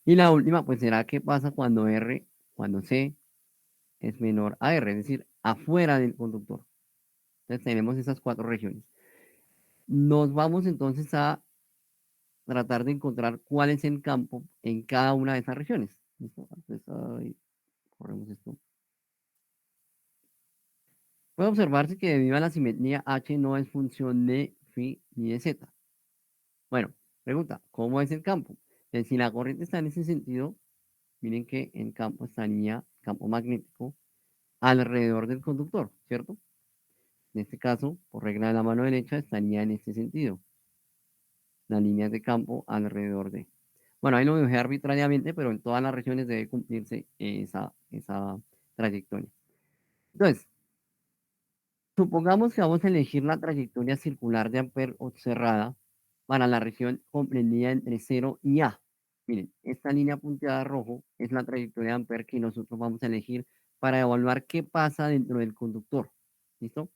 Y la última, pues será qué pasa cuando C es menor a R, es decir, afuera del conductor. Entonces tenemos esas cuatro regiones. Nos vamos entonces a tratar de encontrar cuál es el campo en cada una de esas regiones. ¿Listo? Entonces, ahí, corremos esto. Puede observarse que debido a la simetría H no es función de phi ni de z. Bueno, pregunta, ¿cómo es el campo? Entonces, si la corriente está en ese sentido, miren que el campo estaría, campo magnético, alrededor del conductor, ¿cierto? En este caso, por regla de la mano derecha, estaría en este sentido. Las líneas de campo alrededor de. Bueno, ahí lo dejé arbitrariamente, pero en todas las regiones debe cumplirse esa trayectoria. Entonces, supongamos que vamos a elegir la trayectoria circular de Ampere o cerrada para la región comprendida entre 0 y A. Miren, esta línea punteada rojo es la trayectoria de Ampere que nosotros vamos a elegir para evaluar qué pasa dentro del conductor. ¿Listo?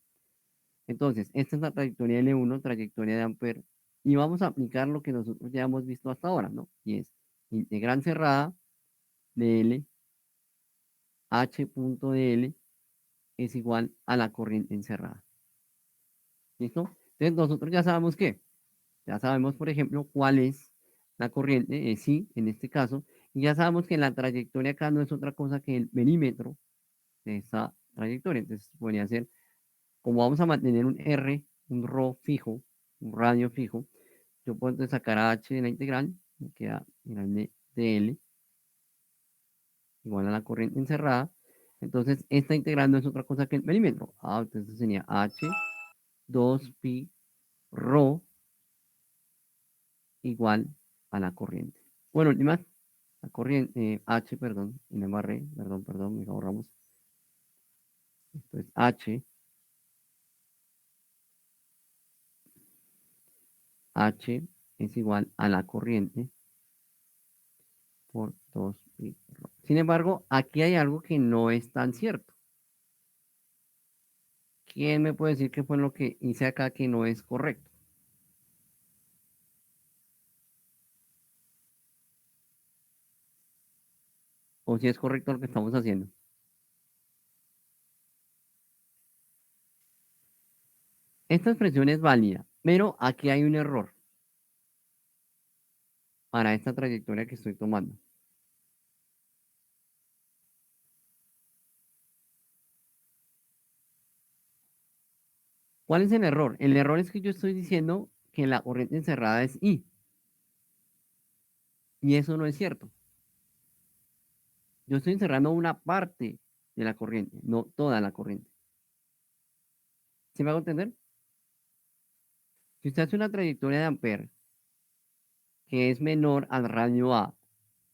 Entonces, esta es la trayectoria L1, trayectoria de Ampere, y vamos a aplicar lo que nosotros ya hemos visto hasta ahora, ¿no? Y es integral cerrada de L, H punto de L es igual a la corriente encerrada. ¿Listo? Entonces, nosotros ya sabemos qué. Ya sabemos, por ejemplo, cuál es la corriente, sí, en este caso, y ya sabemos que la trayectoria acá no es otra cosa que el perímetro de esa trayectoria. Entonces, podría ser, como vamos a mantener un R, un ρ fijo, un radio fijo, yo puedo entonces sacar a h de la integral, me queda grande dl, igual a la corriente encerrada. Entonces, esta integral no es otra cosa que el perímetro. Entonces sería h 2 pi ρ igual a la corriente. Bueno, últimas, la corriente, h, perdón, y me embarré, perdón, me ahorramos. Esto es h es igual a la corriente por 2 pi ρ. Sin embargo, aquí hay algo que no es tan cierto. ¿Quién me puede decir qué fue lo que hice acá que no es correcto? O si es correcto lo que estamos haciendo. Esta expresión es válida, pero aquí hay un error para esta trayectoria que estoy tomando. ¿Cuál es el error? El error es que yo estoy diciendo que la corriente encerrada es I. Y eso no es cierto. Yo estoy encerrando una parte de la corriente, no toda la corriente. ¿Sí me hago entender? Si usted hace una trayectoria de Ampere que es menor al radio A,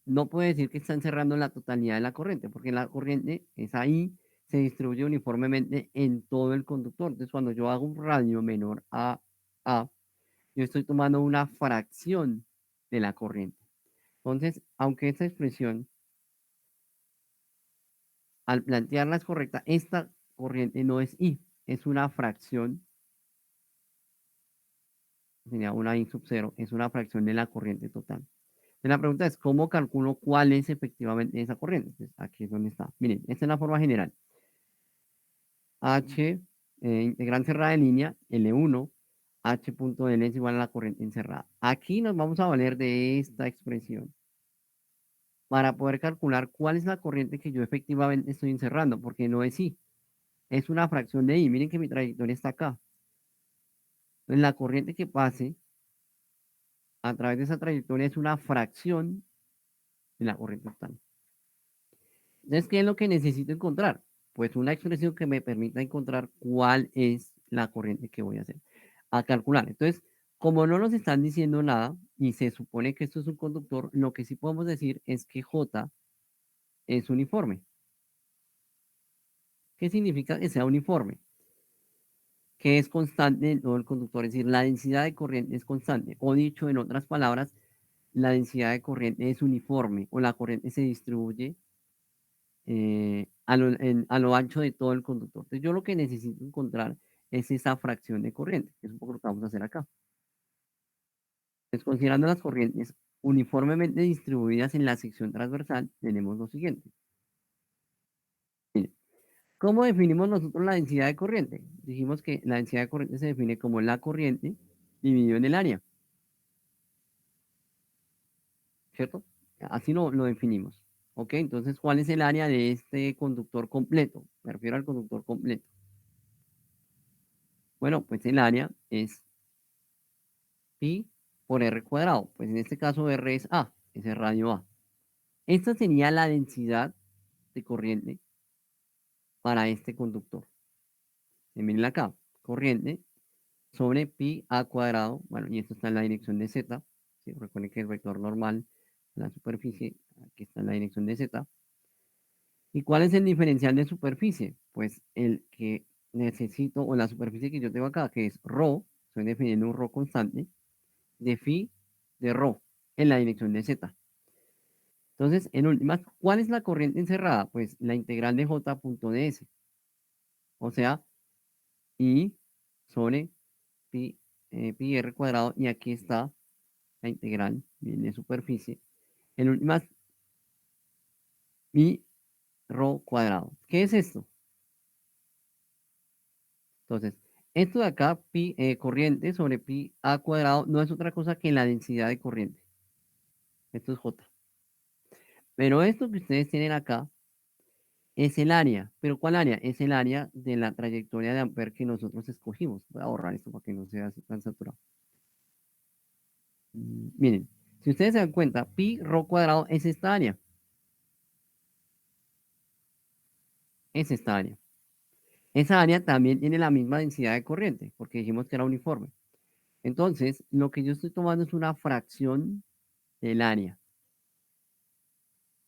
no puede decir que está encerrando la totalidad de la corriente, porque la corriente es ahí, se distribuye uniformemente en todo el conductor. Entonces, cuando yo hago un radio menor a A, yo estoy tomando una fracción de la corriente. Entonces, aunque esta expresión, al plantearla es correcta, esta corriente no es I, es una fracción, sería una I sub 0, es una fracción de la corriente total. Entonces, la pregunta es, ¿cómo calculo cuál es efectivamente esa corriente? Entonces, aquí es donde está. Miren, esta es la forma general. H, integral cerrada de línea, L1, H punto L es igual a la corriente encerrada. Aquí nos vamos a valer de esta expresión para poder calcular cuál es la corriente que yo efectivamente estoy encerrando, porque no es I. es una fracción de I. Miren que mi trayectoria está acá. Entonces, la corriente que pase a través de esa trayectoria es una fracción de la corriente total. Entonces, ¿qué es lo que necesito encontrar? Pues una expresión que me permita encontrar cuál es la corriente que voy a hacer, a calcular. Entonces, como no nos están diciendo nada y se supone que esto es un conductor, lo que sí podemos decir es que J es uniforme. ¿Qué significa que sea uniforme? Que es constante en todo el conductor, es decir, la densidad de corriente es constante, o dicho en otras palabras, la densidad de corriente es uniforme o la corriente se distribuye a lo ancho de todo el conductor. Entonces, yo lo que necesito encontrar es esa fracción de corriente, que es un poco lo que vamos a hacer acá. Entonces, considerando las corrientes uniformemente distribuidas en la sección transversal, tenemos lo siguiente. Miren, ¿cómo definimos nosotros la densidad de corriente? Dijimos que la densidad de corriente se define como la corriente dividido en el área, ¿cierto? Así lo definimos. ¿Ok? Entonces, ¿cuál es el área de este conductor completo? Me refiero al conductor completo. Bueno, pues el área es pi por r cuadrado. Pues en este caso r es A, es el radio A. Esta sería la densidad de corriente para este conductor. Miren acá, corriente sobre pi a cuadrado. Bueno, y esto está en la dirección de z. ¿Sí? Recuerden que el vector normal de la superficie, aquí está en la dirección de z. ¿Y cuál es el diferencial de superficie? Pues el que necesito, o la superficie que yo tengo acá, que es ρ, estoy definiendo un ρ constante, de phi de ρ en la dirección de z. Entonces, en últimas, ¿cuál es la corriente encerrada? Pues la integral de j.ds, o sea, I sobre pi r cuadrado, y aquí está la integral bien, de superficie. En últimas, mi rho cuadrado. ¿Qué es esto? Entonces, esto de acá, pi corriente sobre pi a cuadrado, no es otra cosa que la densidad de corriente. Esto es j. Pero esto que ustedes tienen acá es el área. ¿Pero cuál área? Es el área de la trayectoria de Ampere que nosotros escogimos. Voy a borrar esto para que no sea así tan saturado. Miren, si ustedes se dan cuenta, pi rho cuadrado es esta área. Es esta área. Esa área también tiene la misma densidad de corriente, porque dijimos que era uniforme. Entonces, lo que yo estoy tomando es una fracción del área,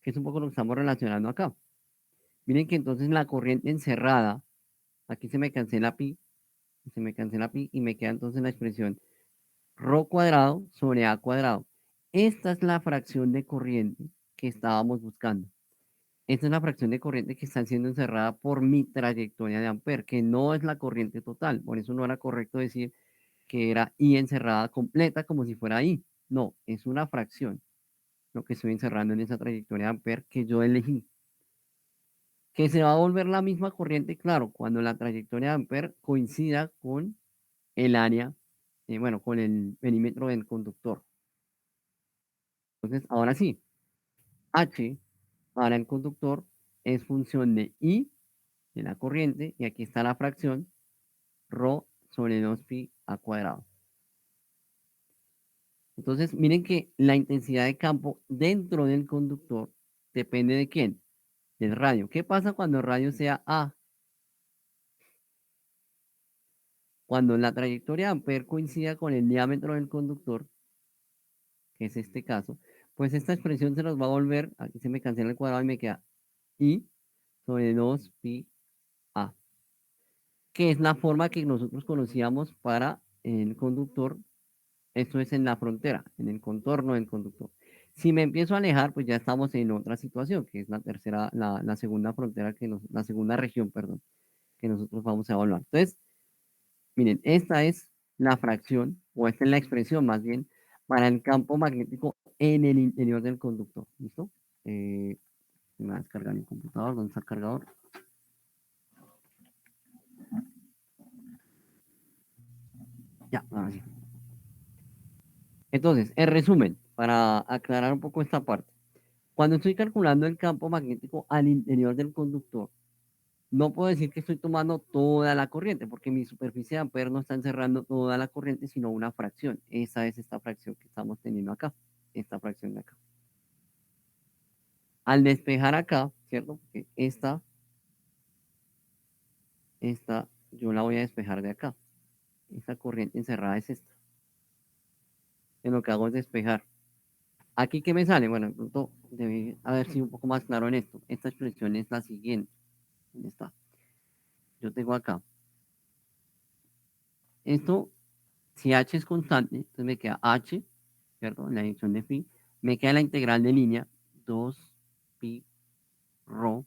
que es un poco lo que estamos relacionando acá. Miren que entonces la corriente encerrada, aquí se me cancela pi, y me queda entonces la expresión rho cuadrado sobre a cuadrado. Esta es la fracción de corriente que estábamos buscando. Esta es la fracción de corriente que está siendo encerrada por mi trayectoria de Ampere, que no es la corriente total. Por eso no era correcto decir que era I encerrada completa como si fuera I. No, es una fracción lo que estoy encerrando en esa trayectoria de Ampere que yo elegí. Que se va a volver la misma corriente, claro, cuando la trayectoria de Ampere coincida con el área, bueno, con el perímetro del conductor. Entonces, ahora sí, H para el conductor es función de I, de la corriente, y aquí está la fracción, rho sobre 2pi a cuadrado. Entonces, miren que la intensidad de campo dentro del conductor depende de quién, del radio. ¿Qué pasa cuando el radio sea A? Cuando la trayectoria de Ampere coincida con el diámetro del conductor, que es este caso, pues esta expresión se nos va a volver, aquí se me cancela el cuadrado y me queda I sobre 2pi A, que es la forma que nosotros conocíamos para el conductor. Esto es en la frontera, en el contorno del conductor. Si me empiezo a alejar, pues ya estamos en otra situación, que es la tercera, la segunda frontera, la segunda región, perdón, que nosotros vamos a evaluar. Entonces, miren, esta es la fracción, o esta es la expresión más bien, para el campo magnético en el interior del conductor. ¿Listo? Me va a descargar mi computador. ¿Dónde está el cargador? Ya, ahora sí. Entonces, en resumen, para aclarar un poco esta parte, cuando estoy calculando el campo magnético al interior del conductor, no puedo decir que estoy tomando toda la corriente, porque mi superficie de Ampere no está encerrando toda la corriente, sino una fracción. Esa es esta fracción que estamos teniendo acá, esta fracción de acá. Al despejar acá, ¿cierto? Porque esta, yo la voy a despejar de acá. Esta corriente encerrada es esta. En lo que hago es despejar. Aquí, ¿qué me sale? Bueno, de pronto debe haber sido un poco más claro en esto. Esta expresión es la siguiente. ¿Dónde está? Yo tengo acá. Esto, si h es constante, entonces me queda h, ¿cierto? En la dirección de phi. Me queda la integral de línea 2 pi rho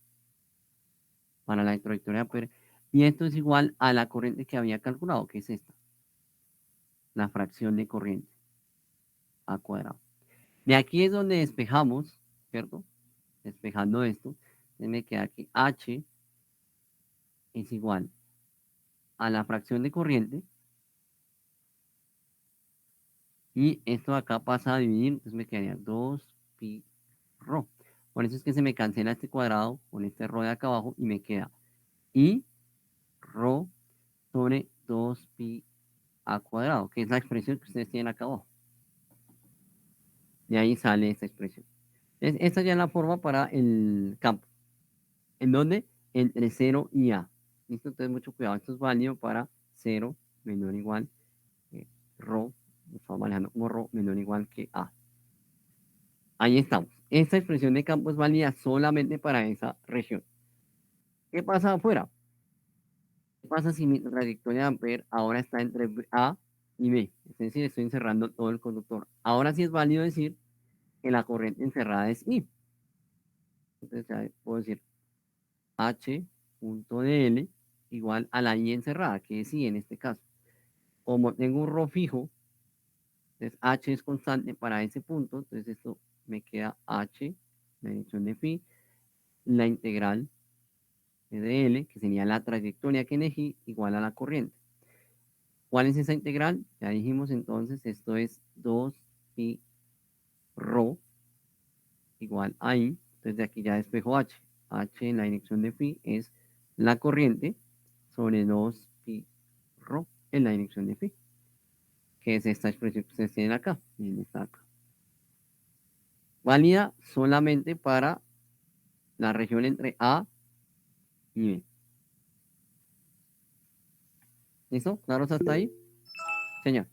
para la trayectoria de Ampere. Y esto es igual a la corriente que había calculado, que es esta. La fracción de corriente a cuadrado. De aquí es donde despejamos, ¿cierto? Despejando esto, entonces me queda que h es igual a la fracción de corriente y esto de acá pasa a dividir, entonces me quedaría 2 pi rho. Por eso es que se me cancela este cuadrado con este rho de acá abajo y me queda i rho sobre 2 pi a cuadrado, que es la expresión que ustedes tienen acá abajo. De ahí sale esta expresión. Entonces, esta ya es la forma para el campo. ¿En dónde? Entre 0 y a. ¿Listo? Entonces, mucho cuidado. Esto es válido para 0 menor o igual que rho. Lo estamos manejando como rho menor o igual que a. Ahí estamos. Esta expresión de campo es válida solamente para esa región. ¿Qué pasa afuera? ¿Qué pasa si mi trayectoria de Ampere ahora está entre A y B? Es decir, estoy encerrando todo el conductor. Ahora sí es válido decir que la corriente encerrada es I. Entonces ya puedo decir H.dl igual a la I encerrada, que es I en este caso. Como tengo un rho fijo, entonces H es constante para ese punto, entonces esto me queda H, la dirección de phi, la integral de L, que sería la trayectoria que elegí, igual a la corriente. ¿Cuál es esa integral? Ya dijimos entonces, esto es 2 pi rho igual a I. Entonces de aquí ya despejo H. H en la dirección de phi es la corriente sobre 2 pi rho en la dirección de phi, que es esta expresión que ustedes tienen acá, y está acá. Válida solamente para la región entre A y B. ¿Listo? ¿Claros hasta ahí? Señor.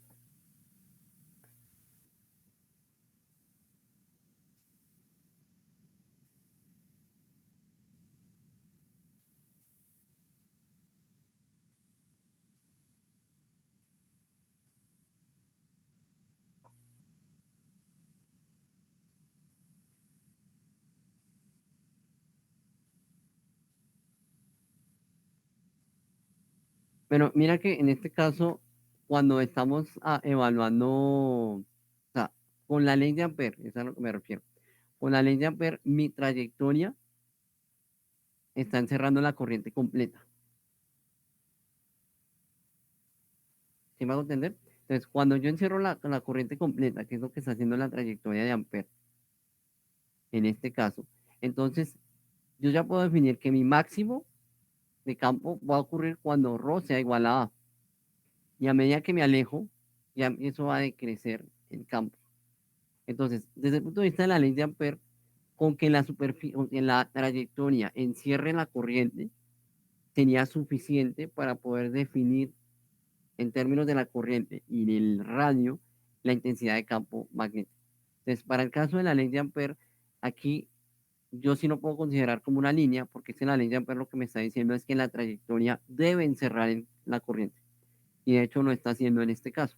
Pero mira que en este caso, cuando estamos evaluando, o sea, con la ley de Ampere, es a lo que me refiero. Con la ley de Ampere, mi trayectoria está encerrando la corriente completa. ¿Sí me hago entender? Entonces, cuando yo encierro la corriente completa, que es lo que está haciendo la trayectoria de Ampere, en este caso, entonces yo ya puedo definir que mi máximo de campo va a ocurrir cuando ρ sea igual a A. Y a medida que me alejo, ya eso va a decrecer el campo. Entonces, desde el punto de vista de la ley de Ampere, con que en la trayectoria encierre la corriente, sería suficiente para poder definir en términos de la corriente y del radio la intensidad de campo magnético. Entonces, para el caso de la ley de Ampere, aquí yo sí no puedo considerar como una línea, porque es que la ley de Ampere lo que me está diciendo es que la trayectoria debe encerrar en la corriente. Y de hecho lo está haciendo en este caso.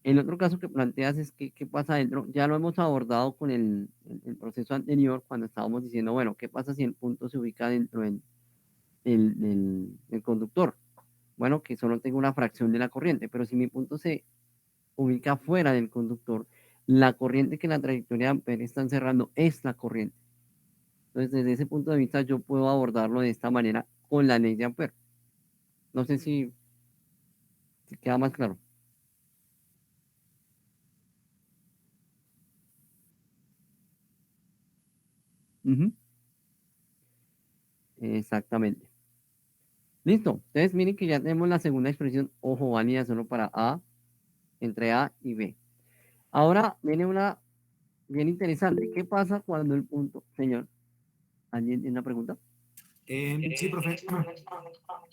El otro caso que planteas es que qué pasa dentro, ya lo hemos abordado con el proceso anterior, cuando estábamos diciendo, bueno, ¿qué pasa si el punto se ubica dentro del conductor? Bueno, que solo tengo una fracción de la corriente, pero si mi punto se ubica fuera del conductor, la corriente que la trayectoria de Ampere está encerrando es la corriente. Entonces, desde ese punto de vista, yo puedo abordarlo de esta manera con la ley de Ampere. No sé si queda más claro. Ujú. Exactamente. Listo. Entonces, miren que ya tenemos la segunda expresión, ojo, válida solo para A, entre A y B. Ahora viene una bien interesante. ¿Qué pasa cuando el punto, señor? ¿Alguien tiene una pregunta? Sí, profe.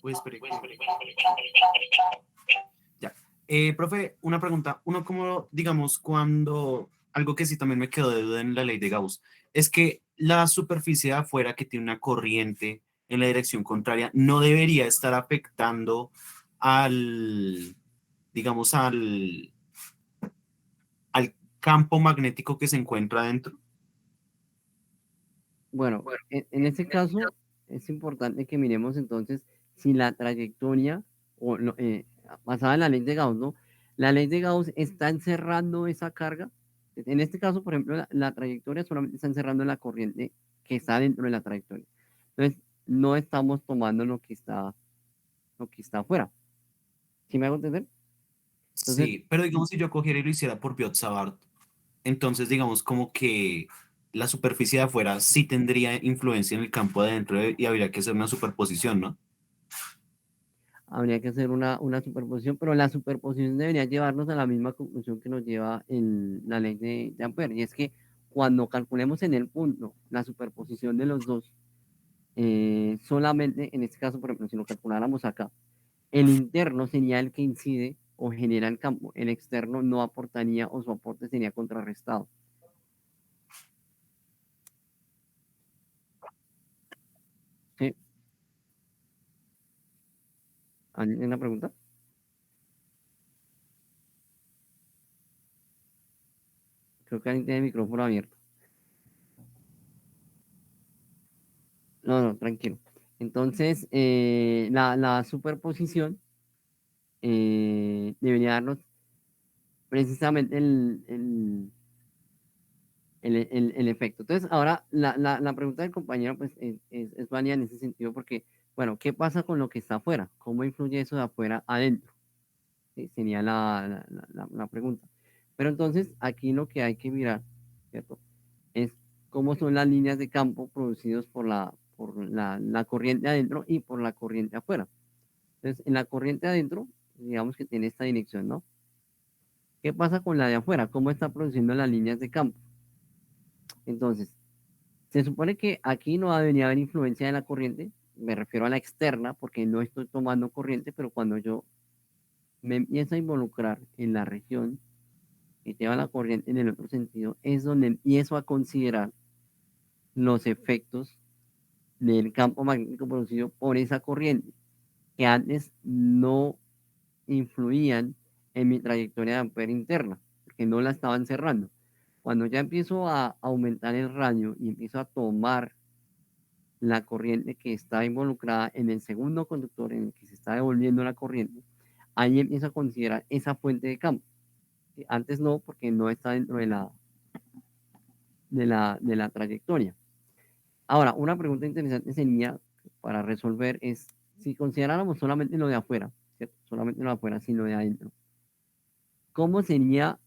Uy, espere. Ya. Profe, una pregunta. Uno como, digamos, cuando, algo que sí también me quedó de duda en la ley de Gauss, es que la superficie de afuera que tiene una corriente en la dirección contraria no debería estar afectando al, digamos, al campo magnético que se encuentra adentro. Bueno, en este caso es importante que miremos entonces si la trayectoria, basada en la ley de Gauss, ¿no? La ley de Gauss está encerrando esa carga. En este caso, por ejemplo, la trayectoria solamente está encerrando la corriente que está dentro de la trayectoria. Entonces, no estamos tomando lo que está afuera. ¿Sí me hago entender? Entonces, Sí, pero digamos si yo cogiera y lo hiciera por Biot-Savart, entonces digamos como que la superficie de afuera sí tendría influencia en el campo de adentro y habría que hacer una superposición, ¿no? habría que hacer una superposición, pero la superposición debería llevarnos a la misma conclusión que nos lleva en la ley de Ampère, y es que cuando calculemos en el punto la superposición de los dos, solamente en este caso, por ejemplo, si lo calculáramos acá, el interno sería el que incide o genera el campo, el externo no aportaría o su aporte sería contrarrestado. ¿Sí? ¿Hay una pregunta? Creo que alguien tiene el micrófono abierto. No, no, tranquilo. Entonces, la superposición debería darnos precisamente el efecto. Entonces, ahora la pregunta del compañero pues, es válida en ese sentido porque, bueno, ¿qué pasa con lo que está afuera? ¿Cómo influye eso de afuera adentro? Sí, sería la pregunta. Pero entonces, aquí lo que hay que mirar, ¿cierto? Es cómo son las líneas de campo producidos por la corriente adentro y por la corriente afuera. Entonces, en la corriente adentro, digamos que tiene esta dirección, ¿no? ¿Qué pasa con la de afuera? ¿Cómo está produciendo las líneas de campo? Entonces, se supone que aquí no debería haber influencia de la corriente, me refiero a la externa, porque no estoy tomando corriente, pero cuando yo me empiezo a involucrar en la región que lleva la corriente en el otro sentido, es donde empiezo a considerar los efectos del campo magnético producido por esa corriente, que antes no influían en mi trayectoria de ampere interna, porque no la estaban cerrando. Cuando ya empiezo a aumentar el radio y empiezo a tomar la corriente que está involucrada en el segundo conductor en el que se está devolviendo la corriente, ahí empiezo a considerar esa fuente de campo. Antes no, porque no está dentro de la trayectoria. Ahora, una pregunta interesante sería para resolver es, si consideráramos solamente lo de afuera, ¿cierto? Solamente lo de afuera, sin lo de adentro, ¿cómo sería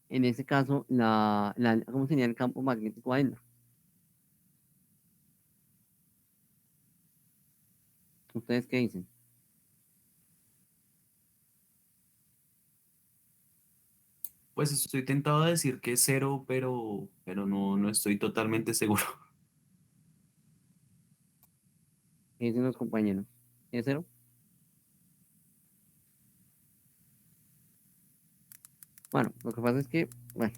en ese caso cómo sería el campo magnético adentro? ¿Ustedes qué dicen? Pues estoy tentado a decir que es cero, pero no, no estoy totalmente seguro. ¿Qué dicen los compañeros? ¿Es cero? Bueno, lo que pasa es que, bueno,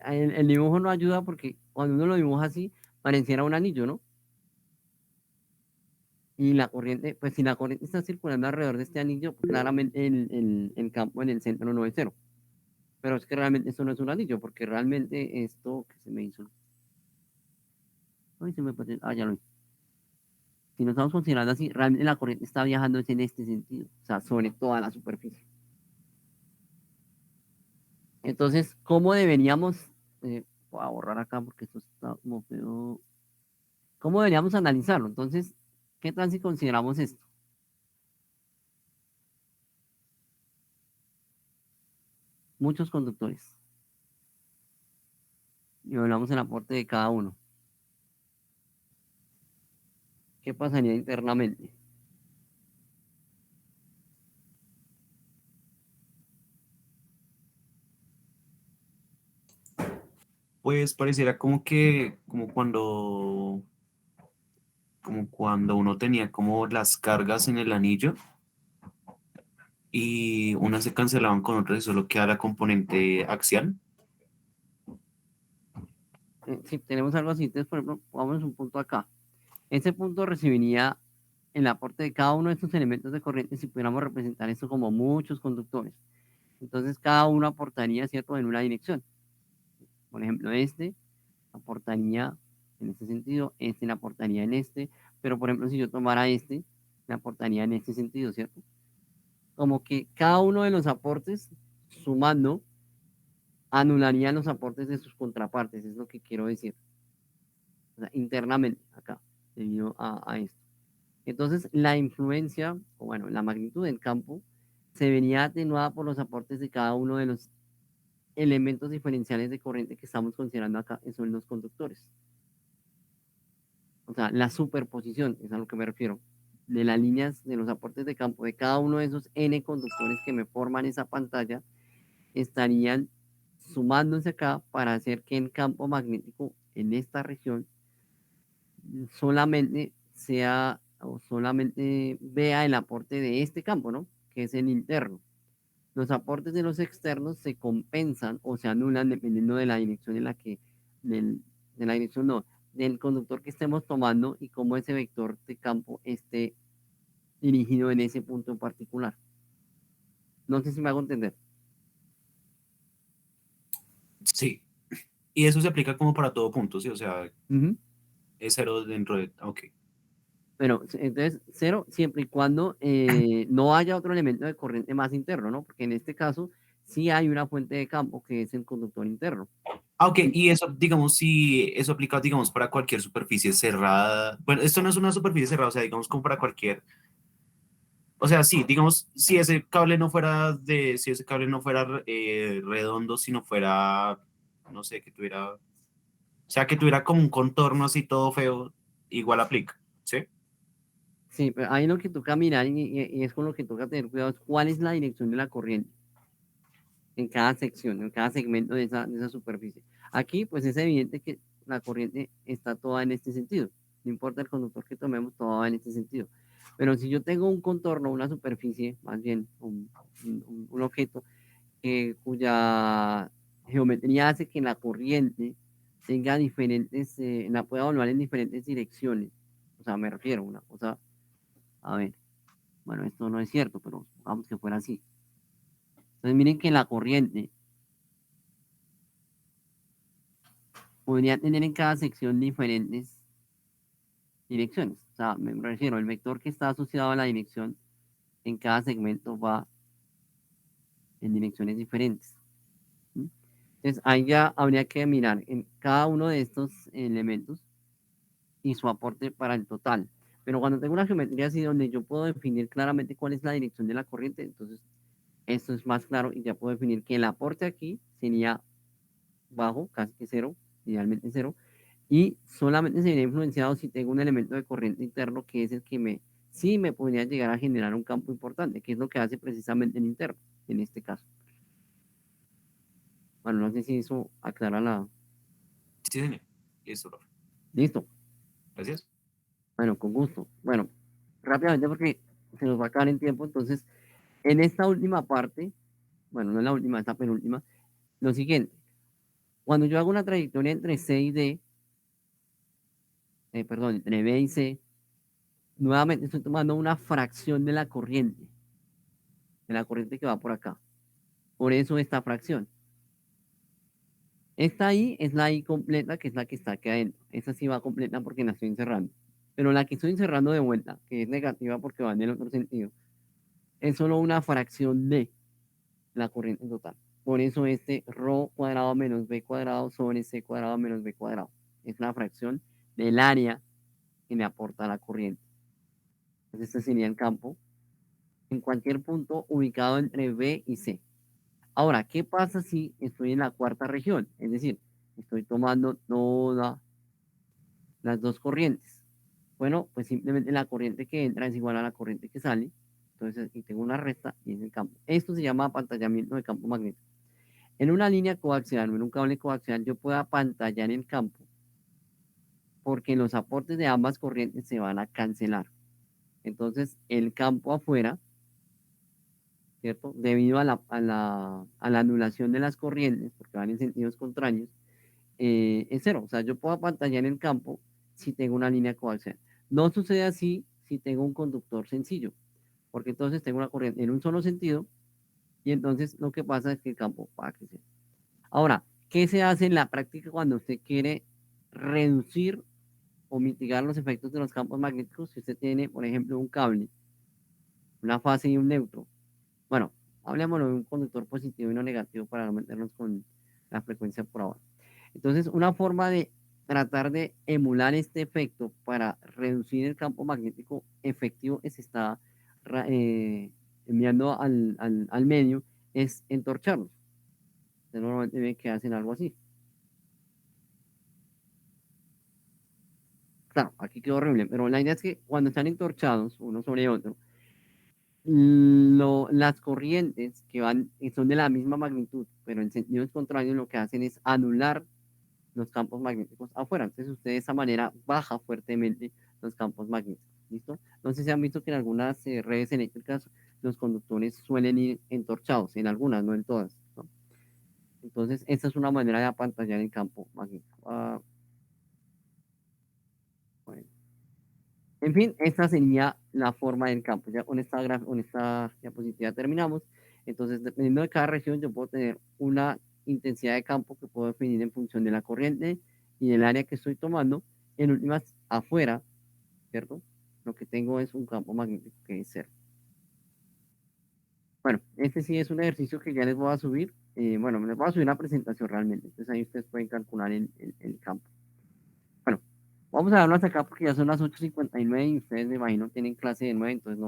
el dibujo no ayuda porque cuando uno lo dibuja así, pareciera un anillo, ¿no? Y la corriente, pues si la corriente está circulando alrededor de este anillo, pues claramente el campo en el centro no es cero. Pero es que realmente esto no es un anillo, porque realmente esto que se me hizo. Ay, ya lo vi. Si nos estamos considerando así, realmente la corriente está viajando es en este sentido, o sea, sobre toda la superficie. Entonces, ¿cómo deberíamos, voy a borrar acá porque esto está como feo. ¿Cómo deberíamos analizarlo? Entonces, ¿qué tal si consideramos esto? Muchos conductores. Y hablamos el aporte de cada uno. ¿qué pasaría internamente? Pues pareciera como cuando uno tenía como las cargas en el anillo y unas se cancelaban con otras y solo queda la componente axial. Si tenemos algo así, entonces, por ejemplo, pongamos un punto acá. Ese punto recibiría el aporte de cada uno de estos elementos de corriente si pudiéramos representar esto como muchos conductores. Entonces, cada uno aportaría, ¿cierto?, en una dirección. Por ejemplo, este aportaría en este sentido, este le aportaría en este, pero por ejemplo, si yo tomara este, me aportaría en este sentido, ¿cierto? Como que cada uno de los aportes, sumando, anularían los aportes de sus contrapartes, es lo que quiero decir. O sea, internamente, acá, debido a esto. Entonces, la influencia, o bueno, la magnitud del campo, se vería atenuada por los aportes de cada uno de los elementos diferenciales de corriente que estamos considerando acá, que son los conductores. O sea, la superposición, es a lo que me refiero, de las líneas de los aportes de campo de cada uno de esos n conductores que me forman esa pantalla, estarían sumándose acá para hacer que el campo magnético en esta región solamente sea o solamente vea el aporte de este campo, ¿no? Que es el interno. Los aportes de los externos se compensan o se anulan dependiendo de la dirección en la que, de la dirección no, del conductor que estemos tomando y cómo ese vector de campo esté dirigido en ese punto en particular. No sé si me hago entender. Sí. Y eso se aplica como para todo punto, ¿sí? O sea, Ujú. es cero dentro de... Ok. Pero entonces, cero, siempre y cuando no haya otro elemento de corriente más interno, ¿no? Porque en este caso sí hay una fuente de campo que es el conductor interno. Ah, ok, Y y eso, digamos, si eso aplica, digamos, para cualquier superficie cerrada. Bueno, esto no es una superficie cerrada, o sea, digamos, como para cualquier. O sea, sí, digamos, si ese cable no fuera redondo, sino fuera, no sé, o sea, que tuviera como un contorno así todo feo, igual aplica, ¿sí? sí, pero ahí lo que toca mirar y es con lo que toca tener cuidado es cuál es la dirección de la corriente en cada sección, en cada segmento de esa superficie. Aquí, pues es evidente que la corriente está toda en este sentido. No importa el conductor que tomemos, todo va en este sentido. Pero si yo tengo un contorno, una superficie, más bien un objeto cuya geometría hace que la corriente tenga diferentes, la pueda evaluar en diferentes direcciones. O sea, me refiero a una cosa, a ver, bueno, esto no es cierto, pero vamos que fuera así. Entonces miren que la corriente podría tener en cada sección diferentes direcciones. O sea, me refiero, el vector que está asociado a la dirección en cada segmento va en direcciones diferentes. ¿Sí? Entonces, ahí ya habría que mirar en cada uno de estos elementos y su aporte para el total. Pero cuando tengo una geometría así donde yo puedo definir claramente cuál es la dirección de la corriente, entonces esto es más claro y ya puedo definir que el aporte aquí sería bajo, casi que cero, idealmente cero, y solamente sería influenciado si tengo un elemento de corriente interno que es el que sí me podría llegar a generar un campo importante, que es lo que hace precisamente el interno, en este caso. Bueno, no sé si eso aclara la... Sí, señor. Listo, profe. Listo. Gracias. Bueno, con gusto. Bueno, rápidamente porque se nos va a acabar el tiempo, entonces, en esta última parte, bueno, no en la última, esta penúltima, lo siguiente, cuando yo hago una trayectoria entre C y D, perdón, entre B y C, nuevamente estoy tomando una fracción de la corriente que va por acá. Por eso esta fracción. Esta I es la I completa, que es la que está aquí adentro. Esa sí va completa porque la estoy encerrando. Pero la que estoy encerrando de vuelta, que es negativa porque va en el otro sentido, es solo una fracción de la corriente total. Por eso este ρ cuadrado menos b cuadrado sobre c cuadrado menos b cuadrado. Es la fracción del área que me aporta la corriente. Entonces este sería el campo en cualquier punto ubicado entre B y C. Ahora, ¿qué pasa si estoy en la cuarta región? Es decir, estoy tomando todas las dos corrientes. Bueno, pues simplemente la corriente que entra es igual a la corriente que sale. Entonces aquí tengo una recta y es el campo. Esto se llama apantallamiento de campo magnético. En una línea coaxial o en un cable coaxial yo puedo apantallar el campo porque los aportes de ambas corrientes se van a cancelar. Entonces el campo afuera, ¿cierto? Debido a la anulación de las corrientes, porque van en sentidos contrarios, es cero. O sea, yo puedo apantallar el campo si tengo una línea coaxial. No sucede así si tengo un conductor sencillo, porque entonces tengo una corriente en un solo sentido y entonces lo que pasa es que el campo va a crecer. Ahora, ¿qué se hace en la práctica cuando usted quiere reducir o mitigar los efectos de los campos magnéticos? Si usted tiene, por ejemplo, un cable, una fase y un neutro. Bueno, hablemoslo de un conductor positivo y uno negativo para no meternos con la frecuencia por ahora. Entonces, una forma de tratar de emular este efecto para reducir el campo magnético efectivo que se está enviando al medio es entorcharlos. Ustedes normalmente ven que hacen algo así. Claro, aquí quedó horrible, pero la idea es que cuando están entorchados uno sobre otro, las corrientes que son de la misma magnitud, pero en sentidos contrarios, lo que hacen es anular los campos magnéticos afuera. Entonces usted de esa manera baja fuertemente los campos magnéticos. ¿Listo? No sé si han visto que en algunas redes eléctricas los conductores suelen ir entorchados, en algunas, no en todas, ¿no? Entonces, esta es una manera de apantallar el campo magnético. Bueno. En fin, esta sería la forma del campo. Ya con esta diapositiva terminamos. Entonces, dependiendo de cada región, yo puedo tener una intensidad de campo que puedo definir en función de la corriente y del área que estoy tomando. En últimas, afuera, ¿cierto? Lo que tengo es un campo magnético que es cero. Bueno, este sí es un ejercicio que ya les voy a subir. Bueno, les voy a subir una presentación realmente. Entonces ahí ustedes pueden calcular el campo. Bueno, vamos a darnos acá porque ya son las 8:59 y ustedes me imagino tienen clase de 9, entonces no